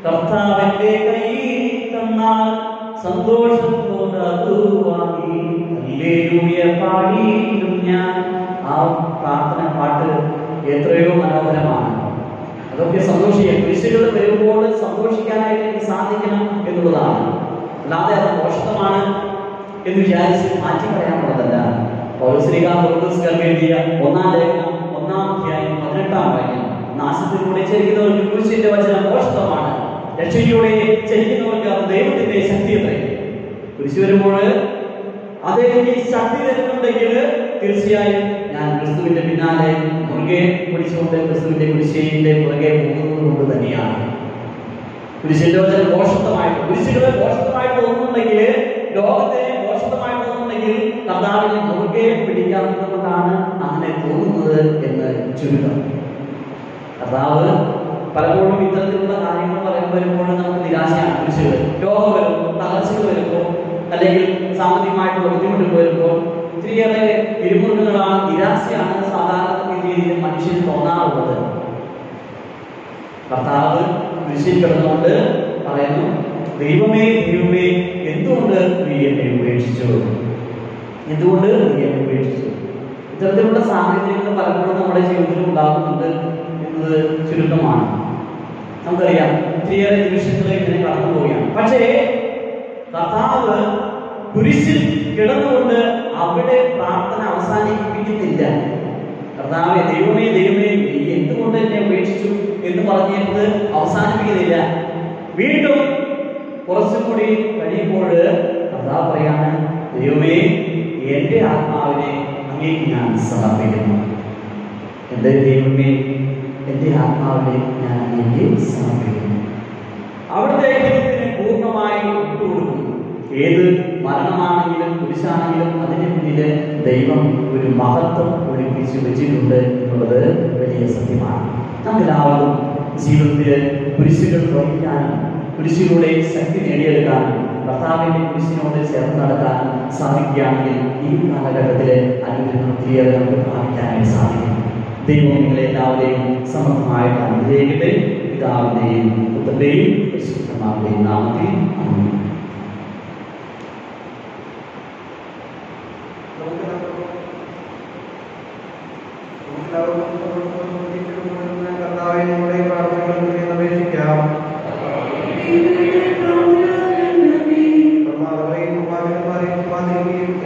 കർത്താവിന്റെ കയ്യിൽ തന്നാൽ സന്തോഷത്തോടെ അത് വാങ്ങി ഹല്ലേലൂയ പാടിയിടും ഞാൻ. ആ പ്രാർത്ഥന പാട്ട് എത്രയോ മനോഹരമാണ്. അതൊക്കെ സന്തോഷിക്കാം. കുരിശുകൾ വരുമ്പോൾ സന്തോഷിക്കാനായിട്ട് എനിക്ക് സാധിക്കണം എന്നുള്ളതാണ്. അല്ലാതെ അത് മോശമാണ് എന്ന് വിചാരിച്ച് മാറ്റി പറയാനുള്ളതല്ല. പൗലോസ് എഴുതിയ 1-ാം ലേഖനം 1-ാം അധ്യായം 18-ാം വാക്യം, നാശത്തിലൂടെ ചരിക്കുന്നവർക്ക് കുരിശിന്റെ വചനം മോശമാണ്, രക്ഷയിലൂടെ ചരിക്കുന്നവർക്ക് അത് ദൈവത്തിന്റെ ശക്തി അത്രേ. കുരിശ് വരുമ്പോൾ അത് എനിക്ക് ശക്തി തരുന്നുണ്ടെങ്കിൽ തീർച്ചയായും ഞാൻ ക്രിസ്തുവിന്റെ പിന്നാലെ മുറുകെ പിടിച്ചുകൊണ്ട് ക്രിസ്തുവിന്റെ കുരിശിന്റെ പുറകെ പോകുന്നത് കൊണ്ട് തന്നെയാണ്. കുരിശിന്റെ വചനം മോശമായിട്ട്, കുരിശുകളെ മോശമായിട്ട് തോന്നുന്നുണ്ടെങ്കിൽ, ലോകത്തെ മോശമായിട്ട് തോന്നുന്നുണ്ടെങ്കിൽ കർത്താവിനെ മുറുകെ പിടിക്കാത്തത് കൊണ്ടാണ് അങ്ങനെ തോന്നുന്നത് എന്ന് ചുരുക്കം. കർത്താവ് പലപ്പോഴും ഇത്തരത്തിലുള്ള കാര്യങ്ങൾ വരുമ്പോഴും നമുക്ക് നിരാശയാണ്. കുരിശുകൾ, രോഗം വരുമ്പോൾ, തകർച്ചകൾ വരുമ്പോൾ, അല്ലെങ്കിൽ സാമ്പത്തികമായിട്ടുള്ള ബുദ്ധിമുട്ടുകൾ വരുമ്പോൾ ഒത്തിരിയേറെ പിരിമുറുക്കങ്ങളാണ്, നിരാശയാണ് സാധാരണ രീതിയിൽ മനുഷ്യന് തോന്നാറുള്ളത്. കർത്താവ് കുരിശിൽ കിടന്നുകൊണ്ട് പറയുന്നു, ദൈവമേ ദൈവമേ എന്തുകൊണ്ട് നീ എന്നെ ഉപേക്ഷിച്ചു, എന്തുകൊണ്ട് നീ എന്നെ ഉപേക്ഷിച്ചു. ഇത്തരത്തിലുള്ള സാഹചര്യങ്ങൾ പലപ്പോഴും നമ്മുടെ ജീവിതത്തിൽ ഉണ്ടാകുന്നുണ്ട് എന്നത് ചുരുക്കമാണ്. നമുക്കറിയാം, ഒത്തിരിയേറെ നിമിഷങ്ങൾ ഇങ്ങനെ കടന്നു പോവുകയാണ്. പക്ഷേ കർത്താവ് കുരിശിൽ കിടന്നുകൊണ്ട് അവിടെ പ്രാർത്ഥന അവസാനിപ്പിക്കുന്നില്ല. കർത്താവേ ദൈവമേ ദൈവമേ നീ എന്തുകൊണ്ട് എന്നെ ഉപേക്ഷിച്ചു എന്ന് പറഞ്ഞിട്ട് അവസാനിപ്പിക്കുന്നില്ല. വീണ്ടും കുറച്ചുകൂടി കഴിയുമ്പോൾ കർത്താവ് പറയാണ്, ദൈവമേ എന്റെ ആത്മാവിനെ അങ്ങേക്ക് ഞാൻ സമർപ്പിക്കുന്നു. എന്റെ ദൈവമേ എന്റെ ആത്മാവിനെ ഞാൻ അങ്ങേക്ക് സമർപ്പിക്കുന്നു. അവിടുത്തെ ദൈവത്തിന് പൂർണ്ണമായി വിട്ടുകൊടുക്കുന്നു. ഏത് മരണമാണെങ്കിലും കുരിശാണെങ്കിലും അതിന് പിന്നിൽ ദൈവം ഒരു മഹത്വം ഒളിപ്പിച്ച് വെച്ചിട്ടുണ്ട് എന്നുള്ളത് വലിയ സത്യമാണ്. നമ്മളെല്ലാവരും ജീവിതത്തിൽ കുരിശുകൾ വഹിക്കാനും കുരിശിലൂടെ ശക്തി നേടിയെടുക്കാനും കർത്താവിന്റെ കുരിശിനോട് ചേർന്ന് നടക്കാനും സാധിക്കുകയാണെങ്കിൽ ഈ കാലഘട്ടത്തിൽ അനുഗ്രഹം ഒത്തിരിയേറെ നമുക്ക് പ്രാപിക്കാനായി സാധിക്കും. ദൈവം നിങ്ങളെ എല്ലാവരെയും സമർത്ഥമായിട്ട് അനുഗ്രഹിക്കട്ടെ. പിതാവിന്റെയും പുത്രന്റെയും പരിശുദ്ധമാരുടെയും നാമത്തിൽ ആമേൻ. കർത്താവേ, നമ്മുടെ പ്രാർത്ഥനകൾക്ക് അപേക്ഷിക്കാം.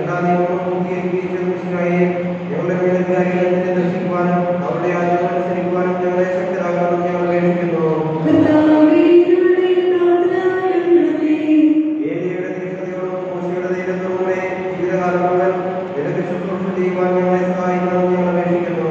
എല്ലാ നിയമങ്ങളും പൂർത്തീകരിക്കുകയും ഞങ്ങളുടെ മേലധികാരികളെ ദർശിക്കുവാനും അവരുടെ ആജ്ഞകൾ അനുസരിക്കുവാനും ഞങ്ങളെ ശക്തരാക്കണമെന്ന് ഞങ്ങൾ അപേക്ഷിക്കുന്നു. ഏലിയയുടെ തീഷ്ണതയോടും മോശയുടെ ധൈര്യത്തോടുകൂടെ ജീവിതകാലം മുഴുവൻ നിനക്ക് ശുശ്രൂഷ ചെയ്യുവാൻ ഞങ്ങളെ സഹായിക്കണമെന്ന് ഞങ്ങൾ അപേക്ഷിക്കുന്നു.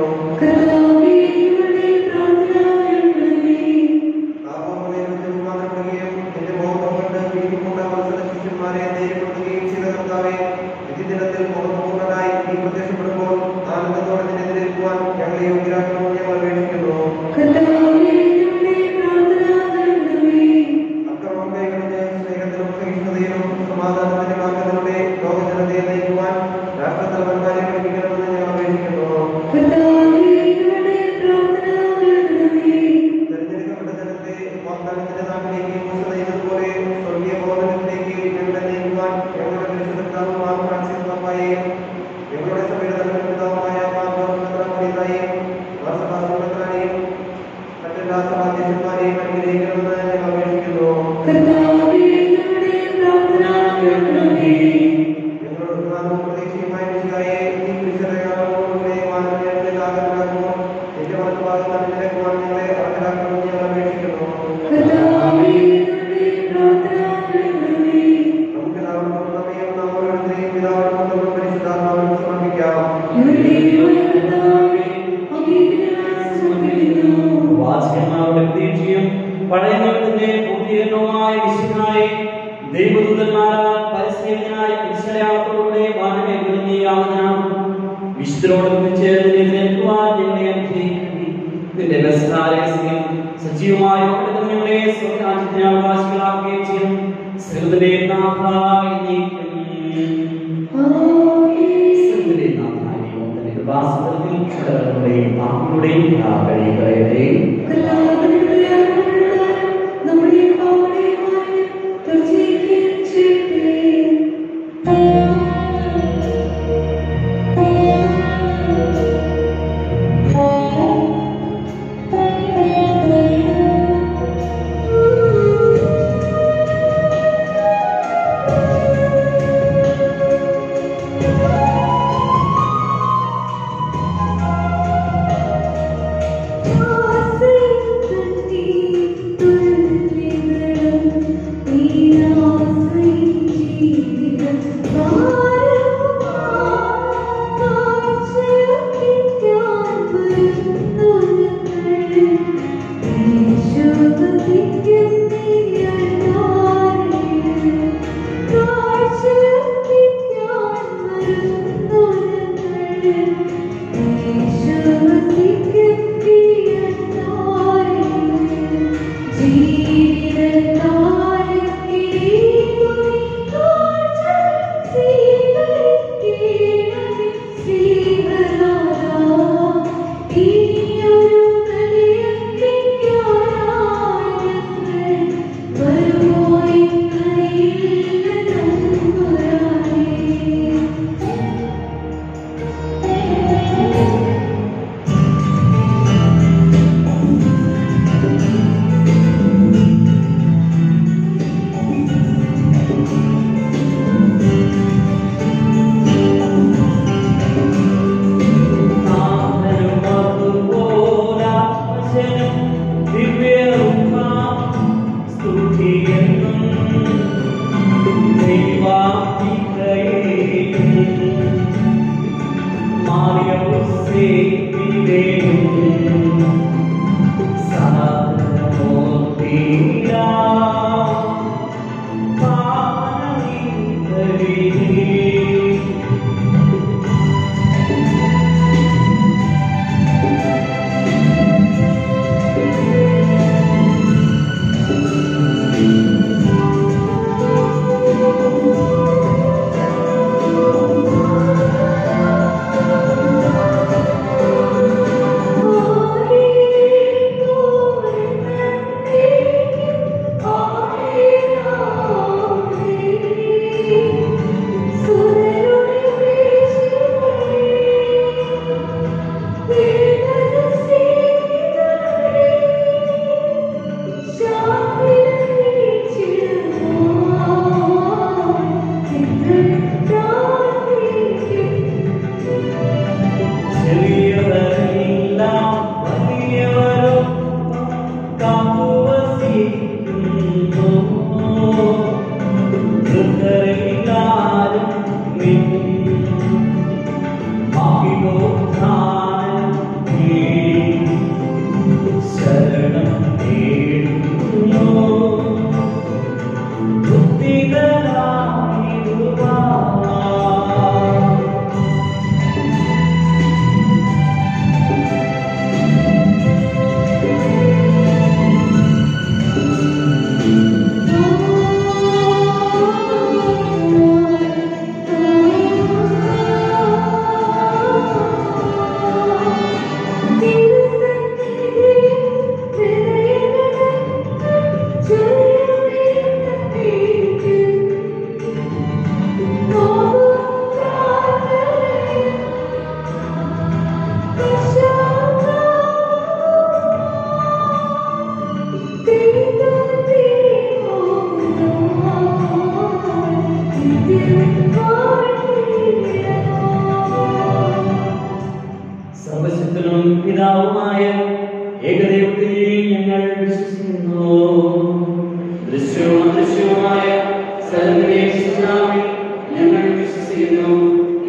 പരിശുദ്ധാത്മാവിൽ ഞങ്ങൾ വിശ്വസിക്കുന്നു.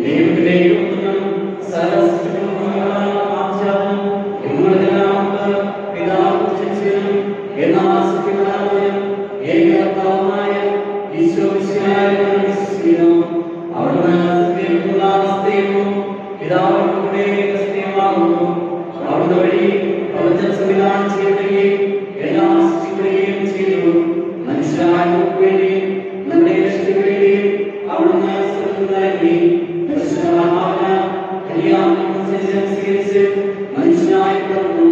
ദൈവത്തിലെ ഏകപുത്രനും സർവ്വസൃഷ്ടികർത്താവുമായ ആദ്യജാതനും നിങ്ങളെല്ലാവർക്ക് പിതാവും ശിഷ്യനും എന്നാൽ സത്യനാഥനും ഏകകർത്താവുമായ ഈശോ മിശിഹായിൽ ഞങ്ങൾ വിശ്വസിക്കുന്നു. അവിടുന്ന് സത്യമുള്ള അവസ്ഥയും പിതാവിനോട് കൂടെ ഏകസത്യമാകുന്നു. അവിടുന്ന് വഴി പ്രപഞ്ചം സംവിധാനം ചെയ്യപ്പെടുകയും എല്ലാം സൃഷ്ടിക്കപ്പെടുകയും ചെയ്തു. മനുഷ്യരായ നമുക്ക് വേണ്ടിയും നമ്മുടെ രക്ഷയ്ക്ക് വേണ്ടിയും അവിടുന്ന് സ്വർഗ്ഗത്തിലിറങ്ങി പരിശുദ്ധാത്മാവിനാൽ കന്യാമറിയത്തിൽ ജനനം സ്വീകരിച്ച് മനുഷ്യനായി പിറന്നു.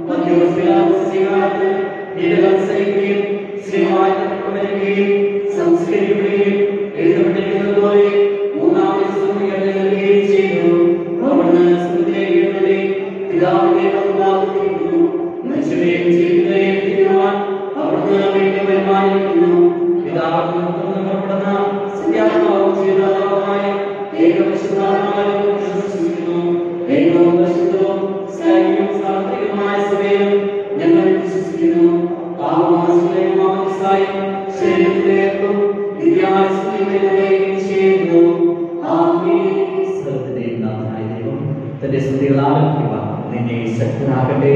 പന്തിയോസ് പിലാത്തോസ് സ്വീകാര്യത്തിൽ പീഡകൾ സഹിക്കുകയും സ്ലീഹായി തറക്കപ്പെടുകയും സംസ്കരിക്കപ്പെടുകയും എഴുതപ്പെട്ടിരിക്കുന്നതുപോലെ മൂന്നാം ദിവസം ഉയർത്തെഴുന്നേൽക്കുകയും ചെയ്തു. അവിടുന്ന് സ്വർഗ്ഗത്തിലേക്ക് എഴുന്നള്ളി പിതാവിന്റെ വലത്തുഭാഗത്തിരിക്കുന്നു. മനുഷ്യരെയും ജീവിതത്തെയും തിരുവാൻ അവിടുന്ന് വീണ്ടും വരുമാനിക്കുന്നു. പിതാവിൽ നിന്ന് പുറപ്പെടുന്ന സത്യാത്മാവും ജീവനാഥവുമായ ഏകപരിശുദ്ധാത്മാവിൽ വിശ്വസിക്കുന്നു. ഏകവും പരിശുദ്ധവും സകലവും സാർവത്രികമായ സഭയിലും ഞങ്ങൾ വിശ്വസിക്കുന്നു. പാപമോചനവും മാമോദീസായും ശരീരത്തിലേക്കും നിത്യായുസ്സും ചെയ്യുന്നു. ആമേൻ. സ്വർഗ്ഗത്തിലെ നാഥനായ ദൈവം തന്റെ സ്തുതികൾ ആലപിക്കുവാൻ നിന്നെ ശക്തനാകട്ടെ.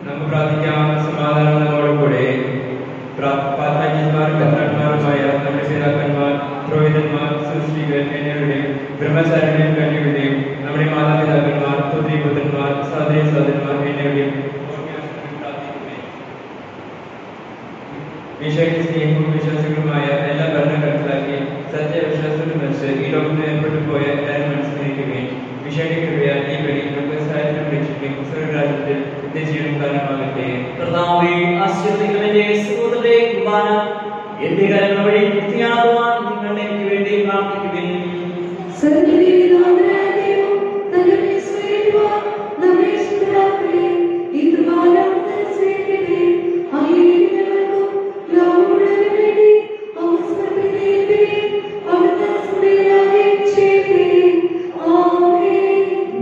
നമുക്ക് പ്രാർത്ഥിക്കാം. സമാധാനം നമ്മോടുകൂടെ. പാത്രജ്ഞന്മാർ കർത്താന്മാരുമായ നമ്മുടെ പിതാക്കന്മാർ, പുരോഹിതന്മാർ, സുശ്രീകൾ എന്നിവരുടെയും ബ്രഹ്മചാരികളുടെയും കന്യകളുടെയും നമ്മുടെ മാതാപിതാക്കന്മാർ, പുത്രിപുത്രന്മാർ, സഹോദരി സഹോദരന്മാർ എന്നിവരുടെയും ഈശോയുടെ സ്നേഹവും വിശ്വാസികളുമായ എല്ലാ ഭരണകർത്താക്കി സത്യവിശ്വാസത്തിൽ വെച്ച് ഈ ലോകത്തിന് ഏർപ്പെട്ടു പോയ എല്ലാവരും മനസ്സിലാക്കുകയും ഈശോയുടെ കൃപയാൽ ഈ വഴി നമുക്ക് സഹായത്തിനും രക്ഷിക്കുകയും സ്വർഗ്ഗരാജ്യത്തിൽ നിത്യജീവനും കാരണമാകട്ടെ. കർത്താവേ, ആശീർവദിക്കണമേ. സഹോദരരെ, കുർബാന എന്റെ കരങ്ങൾ വഴി പൂർത്തിയാകുവാൻ നിങ്ങൾ എനിക്ക് വേണ്ടി പ്രാർത്ഥിക്കുവിൻ.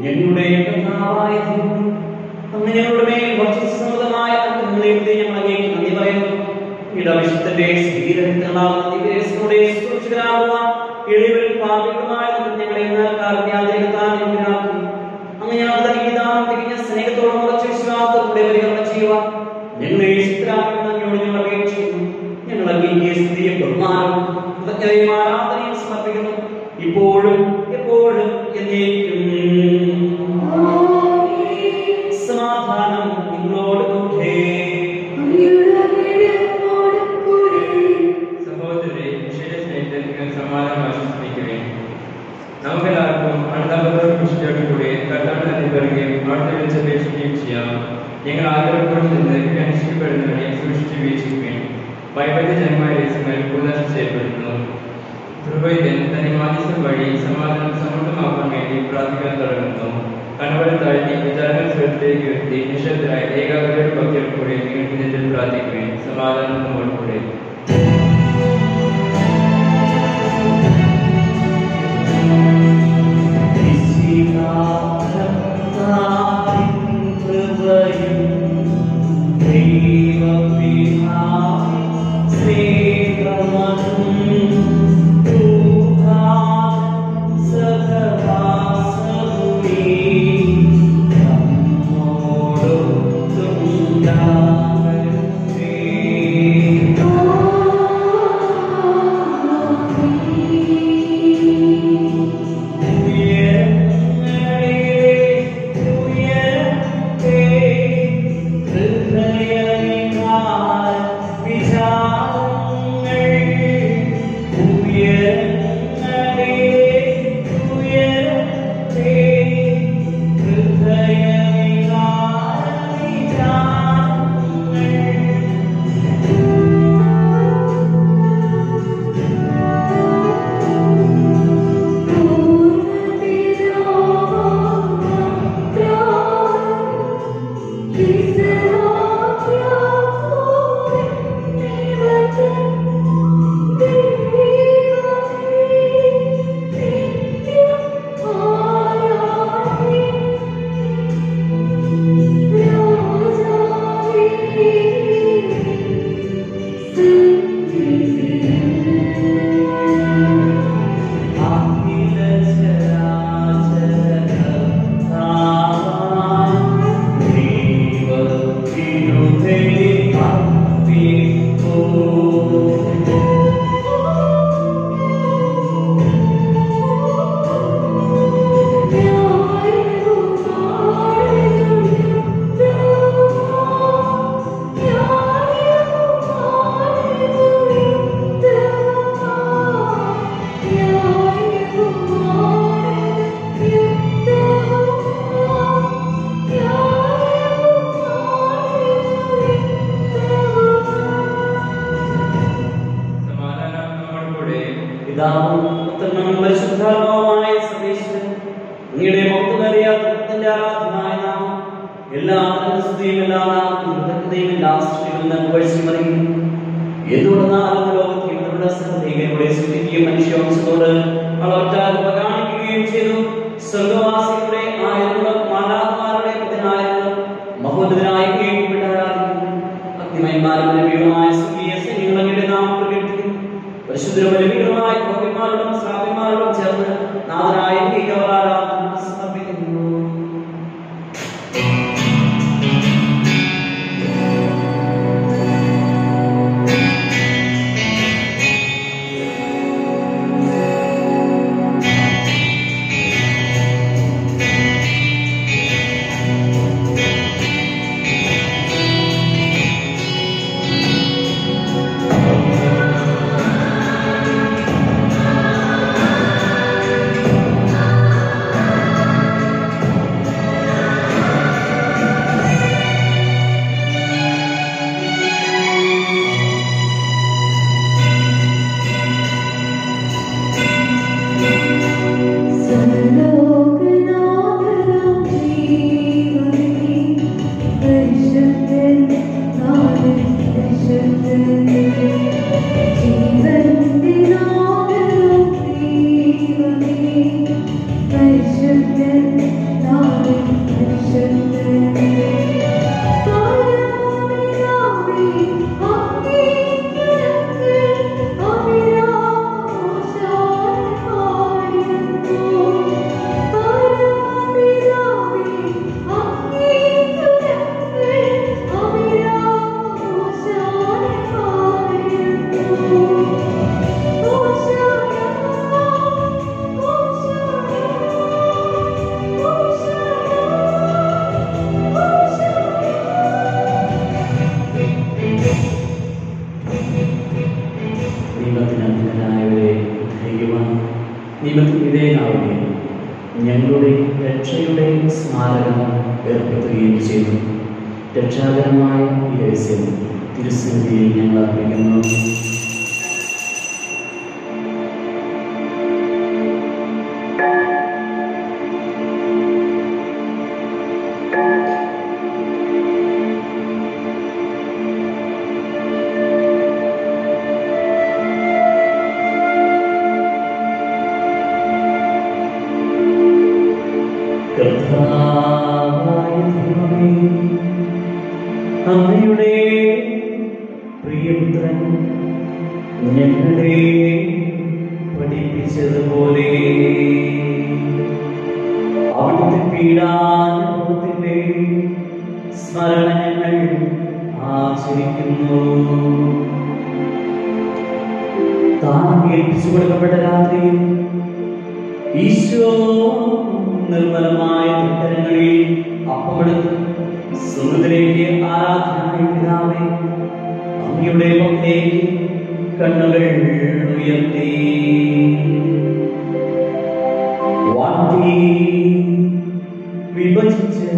ഞങ്ങളുടെ കർത്താവായ ദൈവം, അങ്ങ് ഞങ്ങളുടെ മേൽ വർഷിച്ച സമൃദ്ധമായ അനുഗ്രഹങ്ങളെ ഞങ്ങൾ അങ്ങേക്ക് നന്ദി പറയുന്നു. ഇടവിശുദ്ധന്റെ സ്വീകരണങ്ങളാകുന്ന ദിവ്യരഹസ്യങ്ങളുടെ സുരക്ഷിതരാകുവാൻ എളിയവരും പാപികളുമായ ഞങ്ങളെ കാരുണ്യാതിരകത്താൽ ഞങ്ങളാക്കി. അങ്ങ് ഞങ്ങൾക്ക് നൽകിയ ദാനം തികഞ്ഞ സ്നേഹത്തോടും ഉറച്ച വിശ്വാസത്തോടെ പരികരണം ചെയ്യുവാൻ ഞങ്ങളെ ശക്തരാക്കുന്ന അങ്ങയോട് ഞങ്ങൾ അപേക്ഷിക്കുന്നു. ഞങ്ങൾ അങ്ങേക്ക് സ്തുതിയും ബഹുമാനവും കൃതജ്ഞതയും ആരാധനയും സമർപ്പിക്കുന്നു, ഇപ്പോഴും എപ്പോഴും എന്നേക്കും. സമാധാനം നിങ്ങളോട് കൂടെ. സഹോദരരെ, ഈശോയുടെ സ്നേഹത്തിൽ നിങ്ങൾ സമാധാനം ആശംസിക്കുകയും നമുക്കെല്ലാവർക്കും അടുത്താപത്തോട് കൂടെ കർത്താവിനെ നന്ദി പറയുകയും അവിടുത്തെ വിളിച്ചപേക്ഷിക്കുകയും ചെയ്യാം. ഞങ്ങൾ ആദരവോടെ നിന്ന് അനുഷ്ഠിക്കപ്പെടുന്നവരെ സൂക്ഷിച്ച് വീക്ഷിക്കുകയും വൈപരീത്യജനമായ രഹസ്യങ്ങൾ കൂടുതൽ ചെയ്യപ്പെടുന്നു. പുരോഹിതൻ തന്റെ മാധ്യസ്ഥം വഴി സമാധാനം സമൃദ്ധമാക്കാൻ വേണ്ടി പ്രാർത്ഥിക്കാൻ തുടങ്ങുന്നു. കണ്ണുകൾ താഴ്ത്തി വിചാരങ്ങൾ സ്വരത്തിലേക്ക് ഉയർത്തി നിശബ്ദരായി ഏകാഗ്രതയുടെ ഭക്തിയോട് കൂടി നിങ്ങൾ ഇതിൽ പ്രാർത്ഥിക്കുകയും സമാധാനം നമ്മോട് കൂടെ. Oh രക്ഷാകരമായ ഈ രഹസ്യം തിരുസന്നിധിയിൽ ഞങ്ങൾ അർപ്പിക്കുന്നു. അങ്ങയുടെ പ്രിയപുത്രൻ ഞങ്ങളെ പഠിപ്പിച്ചതുപോലെ അവിടുത്തെ പീഡാനുഭവത്തിന്റെ സ്മരണ ഞങ്ങൾ ആചരിക്കുന്നു. താൻ ഏൽപ്പിച്ചു കൊടുക്കപ്പെട്ട രാത്രിയിൽ ഈശോ നിർമ്മലമായ തരങ്ങളിൽ അപ്പമെടുത്ത് സ്വർഗ്ഗത്തിലേക്ക് ആരാധനായ പിതാവേ, അങ്ങയുടെ പക്കലേക്ക് കണ്ണുകൾ ഉയർത്തി വാഴ്ത്തി വിഭജിച്ച്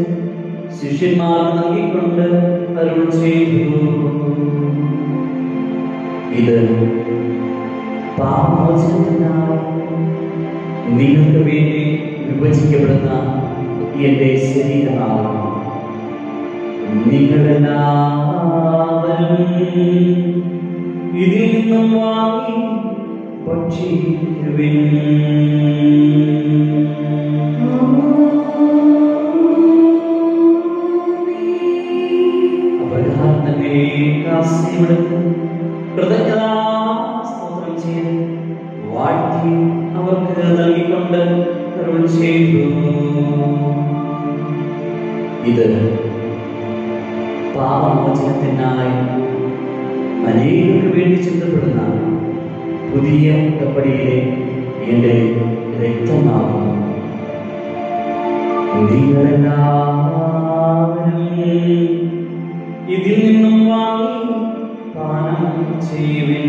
ശിഷ്യന്മാർക്ക് നൽകിക്കൊണ്ട് അരുൾ ചെയ്തു. ഇത് പാപമോചനത്തിനായി നിങ്ങൾക്ക് വേണ്ടി വിഭജിക്കപ്പെടുന്ന എന്റെ ശരീരമാകുന്നു. നിങ്ങളെല്ലാവരും ഇതിൽ നിന്നും വാങ്ങി ഭക്ഷിക്കുവിൻ. അപരാധനെ കാസ്യമെടുത്ത് കൃതജ്ഞതാസ്തോത്രം ചെയ്ത് വാഴ്ത്തി അവർക്ക് നൽകിക്കൊണ്ട് അരുൾ ചെയ്തു. ഇത് പാപമോചനത്തിനായി അനേകർക്ക് വേണ്ടി ചിന്തപ്പെടുന്ന പുതിയ ഉടമ്പടിയിലെ എൻ്റെ രക്തമാകുന്നു. നിങ്ങളെല്ലാവരും ഇതിൽ നിന്നും വാങ്ങി പാനം ചെയ്യുവിൻ.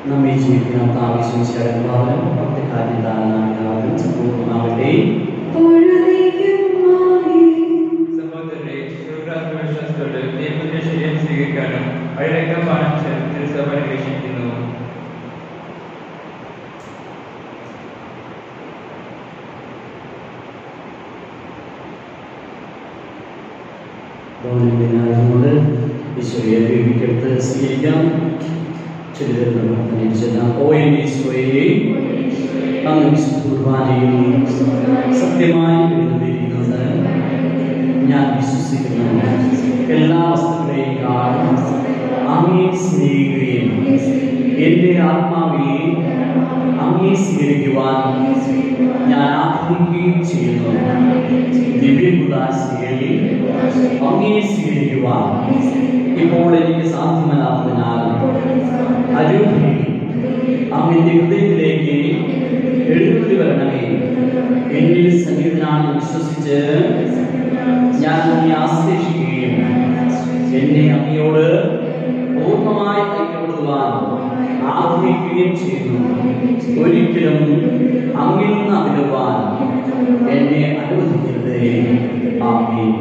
നമ്മെ ജീവിക്കുന്ന ആവശ്യം കാര്യങ്ങളാണ് സംപൂർണ്ണമാകട്ടെ. സഹോദരരെ, വിശ്വാസത്തോട് ദൈവത്തിന്റെ ശരീരം സ്വീകരിക്കാനും അഴിരക്തം പാനം തിരുസഭ അന്വേഷിക്കുന്നു. അതുകൊണ്ട് ഈശോയെ വീട്ടിലെടുത്ത് സ്വീകരിക്കാം. അങ്ങ് വിശുദ്ധ കുർബാനയിൽ സത്യമായി എഴുതിയിരിക്കുന്നത് ഞാൻ വിശ്വസിക്കുന്നു. എല്ലാ വസ്തുക്കളെയും അങ്ങേ സ്നേഹിക്കുകയും എൻ്റെ ആത്മാവിൽ അങ്ങേ സ്വീകരിക്കുവാൻ ഞാൻ ആഗ്രഹിക്കുകയും ചെയ്യുന്നു. ദിവ്യകുദാശയിൽ അങ്ങേ സ്വീകരിക്കുവാൻ ഇപ്പോൾ എനിക്ക് സാധ്യമല്ലാത്തതിനാൽ അരൂപിയിൽ അങ്ങന്റെ ഹൃദയത്തിലേക്ക് എഴുന്നള്ളി വരണമേ. എന്നിൽ സംഗീതനാണെന്ന് വിശ്വസിച്ച് ഞാൻ അങ്ങേ ആശ്ലേഷിക്കുകയും എന്നെ അങ്ങയോട് പൂർണ്ണമായി ഐക്യപ്പെടുത്തുവാൻ ആഗ്രഹിക്കുകയും ചെയ്യുന്നു. ഒരിക്കലും അങ്ങിൽ നിന്ന് അകലുവാൻ എന്നെ അനുവദിക്കരുതേ. ആമേൻ.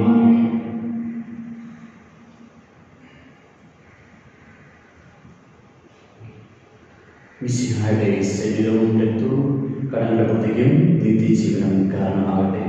മിശിഹായുടെ ശരീരവും രക്തവും കടങ്ങളുടെ പ്രതിക്കും നിത്യജീവനം കാരണമാകട്ടെ.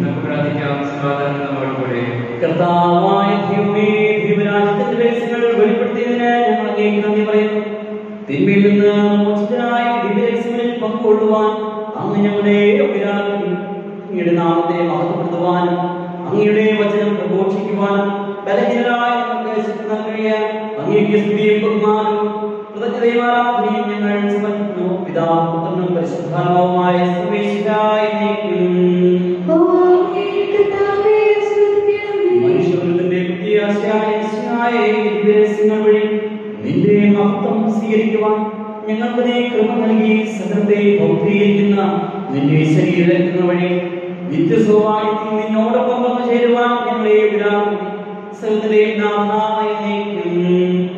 നമുക്ക് പ്രാർത്ഥിക്കാം. സമാധാനം നമ്മോടുകൂടെ. കർത്താവായ ദൈവമേ, ദൈവരാജ്യത്തിന്റെ രഹസ്യങ്ങൾ വെളിപ്പെടുത്തിയതിന് ഞങ്ങൾ അങ്ങേക്ക് നന്ദി പറയുന്നു. തിന്മയിൽ നിന്ന് മോചിതരായ ദിവ്യരഹസ്യങ്ങളിൽ പങ്കുകൊള്ളുവാൻ അങ്ങ് ഞങ്ങളെ യോഗ്യരാക്കി. അങ്ങയുടെ നാമത്തെ മഹത്വപ്പെടുത്തുവാനും അങ്ങയുടെ വചനം പ്രഘോഷിക്കുവാനും ബലഹീനരായ ഞങ്ങൾക്ക് ശക്തി നൽകിയ അങ്ങേക്ക് സ്തുതിയും ബഹുമാനവും കൃതജ്ഞതയും ആരാധനയും ഞങ്ങൾ സമർപ്പിക്കുന്നു. പിതാവും പുത്രനും പരിശുദ്ധാത്മാവുമായ സർവ്വേശ്വരായ എന്നേക്കും. മനുഷ്യവൃത്തിന്റെ പ്രത്യാശയായ ദിവ്യരഹസ്യങ്ങൾ വഴി നിന്റെ മഹത്വം സ്വീകരിക്കുവാൻ ഞങ്ങൾക്ക് നീ കൃപ നൽകി സകലത്തെ പൗത്രീകരിക്കുന്ന നിന്റെ ശരീരങ്ങൾ വഴി നിത്യസ്വഭാവത്തിൽ നിന്നോടൊപ്പം വന്നു ചേരുവാൻ ഞങ്ങളെ വിടാകും. സകലത്തിന്റെയും നാഥായ എന്നേക്കും.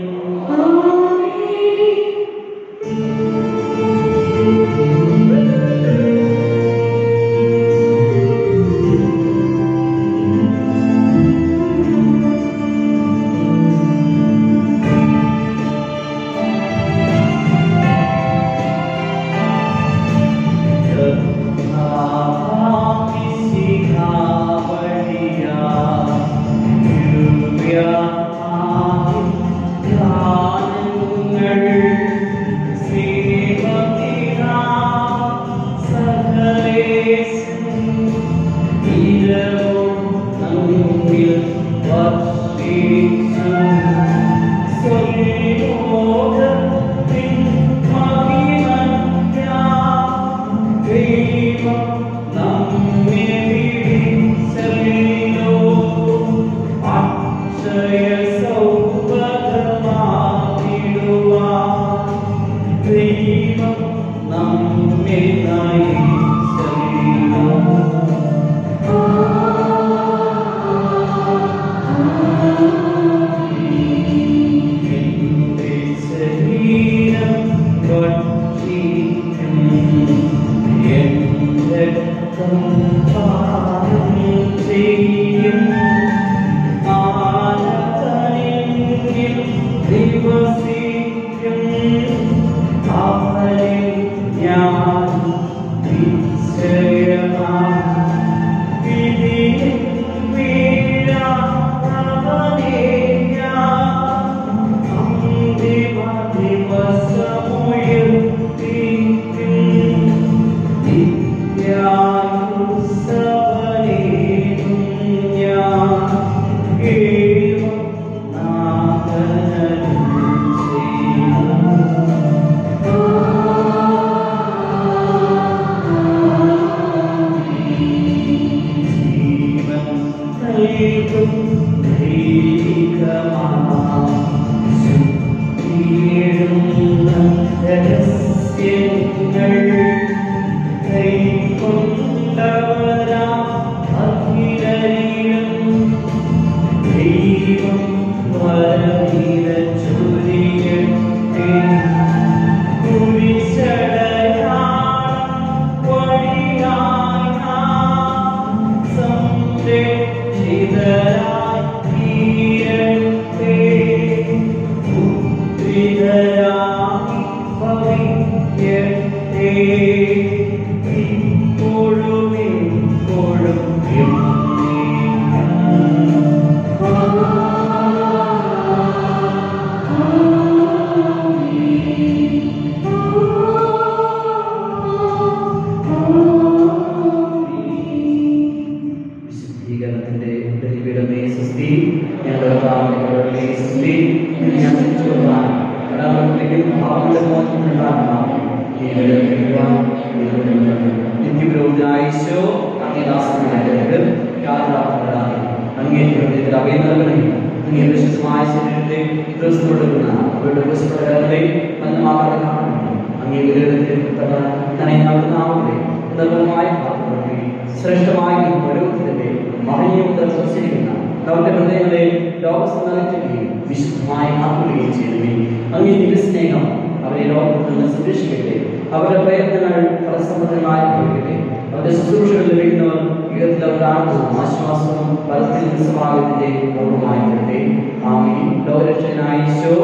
അവരുടെ പ്രയത്നങ്ങൾ ഫലസമൃദ്ധമായി ഭവിക്കട്ടെ. അവരുടെ ശുശ്രൂഷകൾ ലഭിക്കുന്നവർ യുഗത്തിലവർക്ക് ആനന്ദവും ആശ്വാസവും പരസ്പര സമാഗത്തിന്റെ പൂർണ്ണമായിട്ടെ. ആമീൻ. ലോകരക്ഷകനായ ഈശോ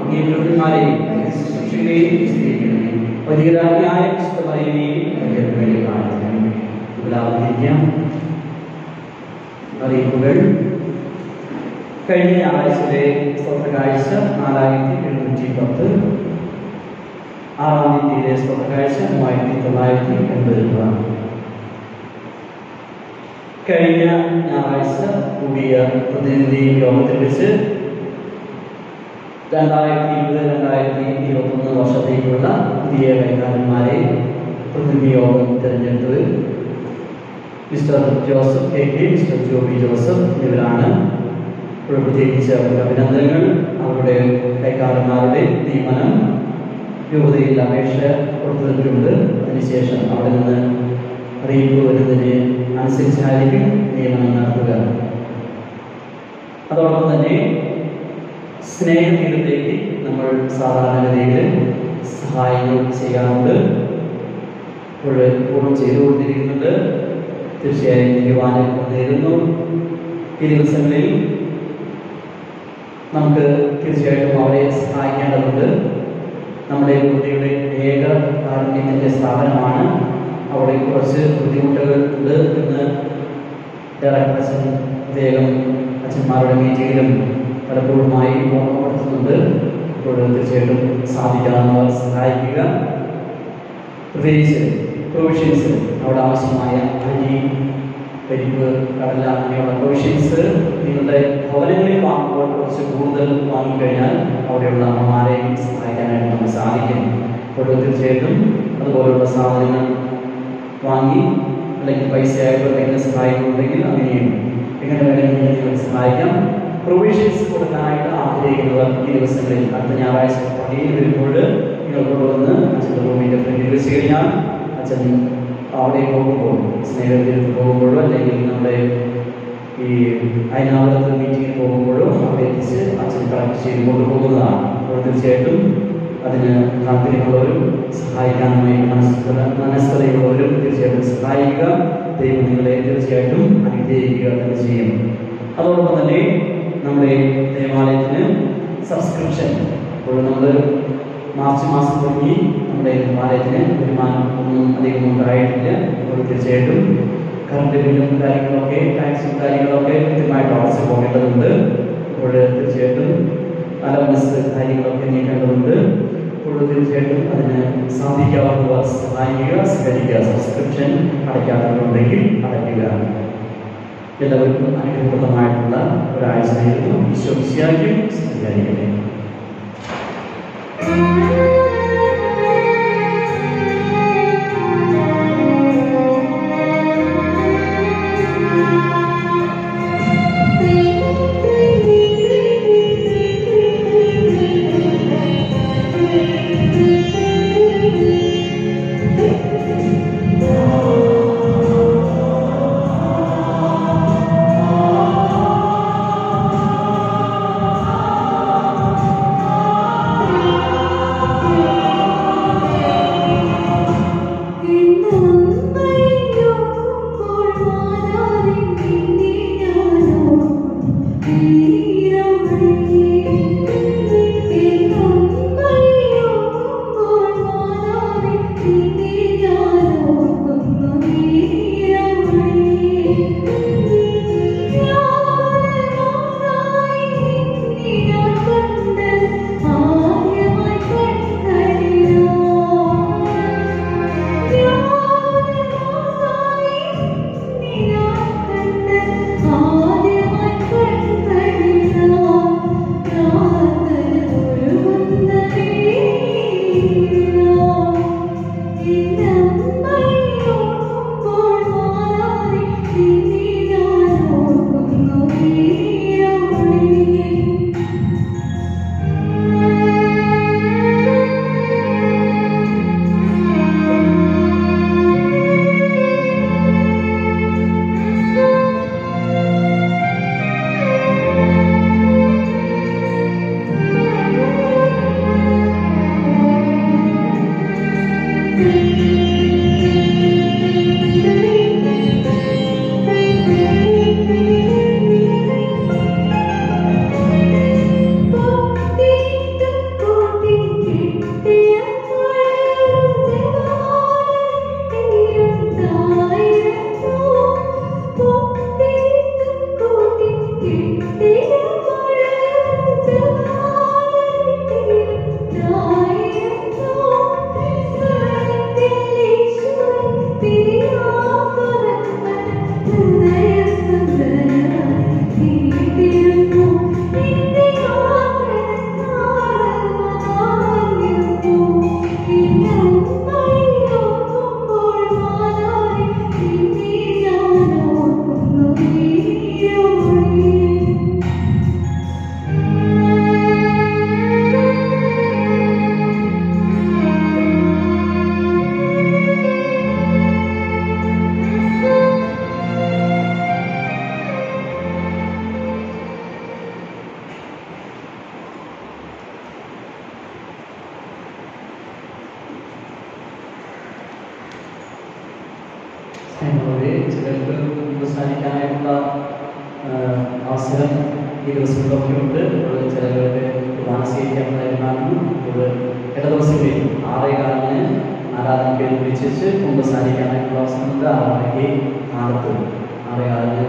അങ്ങേ പ്രവൃത്തിമാരെയും ശുശ്രൂഷകളെയും വിശദീകരിക്കണമേ. വലിയ വിശുദ്ധ മറിയമേ പ്രാർത്ഥിക്കാം. അറിയിപ്പുകൾ. കഴിഞ്ഞ ഞായറാഴ്ചയിലെ സ്തോത്രകാഴ്ച 4710, 6-ാം തീയതിയിലെ സ്തോത്രകാഴ്ച 3980 രൂപ. കഴിഞ്ഞ ഞായറാഴ്ച കൂടിയ പ്രതിനിധി യോഗത്തിൽ വെച്ച് 2020-2021 വർഷത്തേക്കുള്ള പുതിയ കൈകാരന്മാരെ പ്രതിനിധി യോഗം തിരഞ്ഞെടുത്തത് mister Joseph K, mister Joby Joseph എന്നിവരാണ്. പ്രത്യേകിച്ച് അവർക്ക് അഭിനന്ദനങ്ങൾ. അവരുടെ കൈക്കാരന്മാരുടെ നിയമനം രൂപതയിൽ അപേക്ഷ കൊടുത്തിട്ടുണ്ട്. അതിനുശേഷം അവിടെ നിന്ന് അറിയിപ്പ് വരുന്നതിന് അനുസരിച്ചായിരിക്കും നിയമനം നടത്തുക. അതോടൊപ്പം തന്നെ സ്നേഹതീരത്തേക്ക് നമ്മൾ സാധാരണഗതിയിൽ സഹായങ്ങൾ ചെയ്യാറുണ്ട്. ഇപ്പോൾ പൂർണ്ണം ചെയ്തുകൊണ്ടിരിക്കുന്നുണ്ട്. തീർച്ചയായും ചെയ്യുവാനും നേരുന്നു. ഈ ദിവസങ്ങളിൽ നമുക്ക് തീർച്ചയായിട്ടും അവരെ സഹായിക്കേണ്ടതുണ്ട്. നമ്മുടെ കുട്ടിയുടെ ഏക കാരുണ്യത്തിൻ്റെ സ്ഥാപനമാണ്. അവിടെ കുറച്ച് ബുദ്ധിമുട്ടുകൾ ഉണ്ട് എന്ന് ഡയറക്ടർ അച്ഛൻ വേഗം അച്ഛന്മാരുടെ മീറ്റിങ്ങിലും പലപ്പോഴുമായി ഓർമ്മപ്പെടുത്തുന്നുണ്ട്. ഇപ്പോൾ തീർച്ചയായിട്ടും സാധിക്കാവുന്നവർ സഹായിക്കുക. പ്രത്യേകിച്ച് പ്രൊവിഷ്യൻസ്, അവിടെ ആവശ്യമായ അരി, പരിപ്പ്, കടല അങ്ങനെയുള്ള പ്രൊവിഷ്യൻസ് നിങ്ങളുടെ ഭവനങ്ങളിൽ വാങ്ങുമ്പോൾ കുറച്ച് കൂടുതൽ വാങ്ങിക്കഴിഞ്ഞാൽ അവിടെയുള്ള അമ്മമാരെയും സഹായിക്കാനായിട്ട് നമുക്ക് സാധിക്കും. അപ്പോൾ തീർച്ചയായിട്ടും അതുപോലുള്ള സാധനങ്ങൾ വാങ്ങി അല്ലെങ്കിൽ പൈസയായിട്ട് എന്തെങ്കിലും സഹായിക്കുന്നുണ്ടെങ്കിൽ അങ്ങനെയും എങ്ങനെ വേണമെങ്കിലും നിങ്ങൾക്ക് സഹായിക്കാം. പ്രൊവിഷ്യൻസ് കൊടുക്കാനായിട്ട് ആഗ്രഹിക്കുന്നവർ ഈ ദിവസങ്ങളിൽ അടുത്ത ഞായറാഴ്ച പള്ളിയിൽ വരുമ്പോൾ നിങ്ങൾ കൊണ്ടുവന്ന് അച്ഛൻ്റെ റൂമിൻ്റെ ഫ്രണ്ടിൽ വെച്ച് കഴിഞ്ഞാൽ അച്ഛൻ അവിടെ പോകുമ്പോൾ, സ്നേഹത്തിൽ പോകുമ്പോഴോ അല്ലെങ്കിൽ നമ്മുടെ ഈ അയനാവരത്ത് മീറ്റിങ്ങിൽ പോകുമ്പോഴോ അവിടെ എത്തിച്ച് അച്ഛൻ കളക്ട് ചെയ്ത് കൊണ്ടുപോകുന്നതാണ്. അപ്പോൾ തീർച്ചയായിട്ടും അതിന് താല്പര്യമുള്ളവരും സഹായിക്കാനുമായി മനസ്കതയുള്ളവരും തീർച്ചയായിട്ടും സഹായിക്കുക. ദൈവം നിങ്ങളെ തീർച്ചയായിട്ടും അനുഗ്രഹിക്കുക തന്നെ ചെയ്യും. അതോടൊപ്പം തന്നെ നമ്മുടെ ദേവാലയത്തിന് സബ്സ്ക്രിപ്ഷൻ ഇപ്പോൾ നമ്മൾ മാർച്ച് മാസം തുടങ്ങി നമ്മുടെ ദേവാലയത്തിന് വരുമാനം ഒന്നും അധികം ഉണ്ടായിട്ടില്ല. അപ്പോൾ തീർച്ചയായിട്ടും കറണ്ട് ബില്ലും കാര്യങ്ങളൊക്കെ ടാക്സും കാര്യങ്ങളൊക്കെ കൃത്യമായിട്ട് അടച്ചു പോകേണ്ടതുണ്ട്. അപ്പോൾ തീർച്ചയായിട്ടും അലവൻസ് കാര്യങ്ങളൊക്കെ നീക്കേണ്ടതുണ്ട്. അപ്പോൾ തീർച്ചയായിട്ടും അതിന് സാധിക്കാവുന്നവർ സഹായിക്കുക, സഹകരിക്കുക. സബ്സ്ക്രിപ്ഷൻ അടയ്ക്കാത്തവരുണ്ടെങ്കിൽ അടയ്ക്കുക. എല്ലാവർക്കും അനുഗ്രഹപ്രദമായിട്ടുള്ള ഒരാഴ്ചയായിരുന്നു. ഈശോ മിശിഹായ്ക്കും സ്തുതിയായിരിക്കട്ടെ. Oh സ്നേഹമുള്ളവരെ, ചിലർക്ക് സംസാരിക്കാനായിട്ടുള്ള അവസരം ഈ ദിവസങ്ങളൊക്കെ ഉണ്ട്. ചിലവരുടെ മാനസികമായിട്ട് കാണുന്നു. ഇത് ഇടദിവസങ്ങളിൽ 6:15 ആരാധനയ്ക്ക് വിളിച്ച് കുമ്പസാരിക്കാനായിട്ടുള്ള അവസരമുണ്ട്. 6:30 നടത്തും. 6:15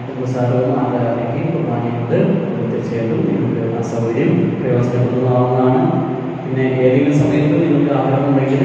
കുമ്പസാരവും ആരാധനയ്ക്ക് കുർബാനയുണ്ട്. തീർച്ചയായിട്ടും നിങ്ങൾക്ക് ആ സൗകര്യം പ്രയോജനപ്പെടുന്നതാവുന്നതാണ്. പിന്നെ ഏതെങ്കിലും സമയത്ത് നിങ്ങൾക്ക് ആഗ്രഹമുണ്ടെങ്കിൽ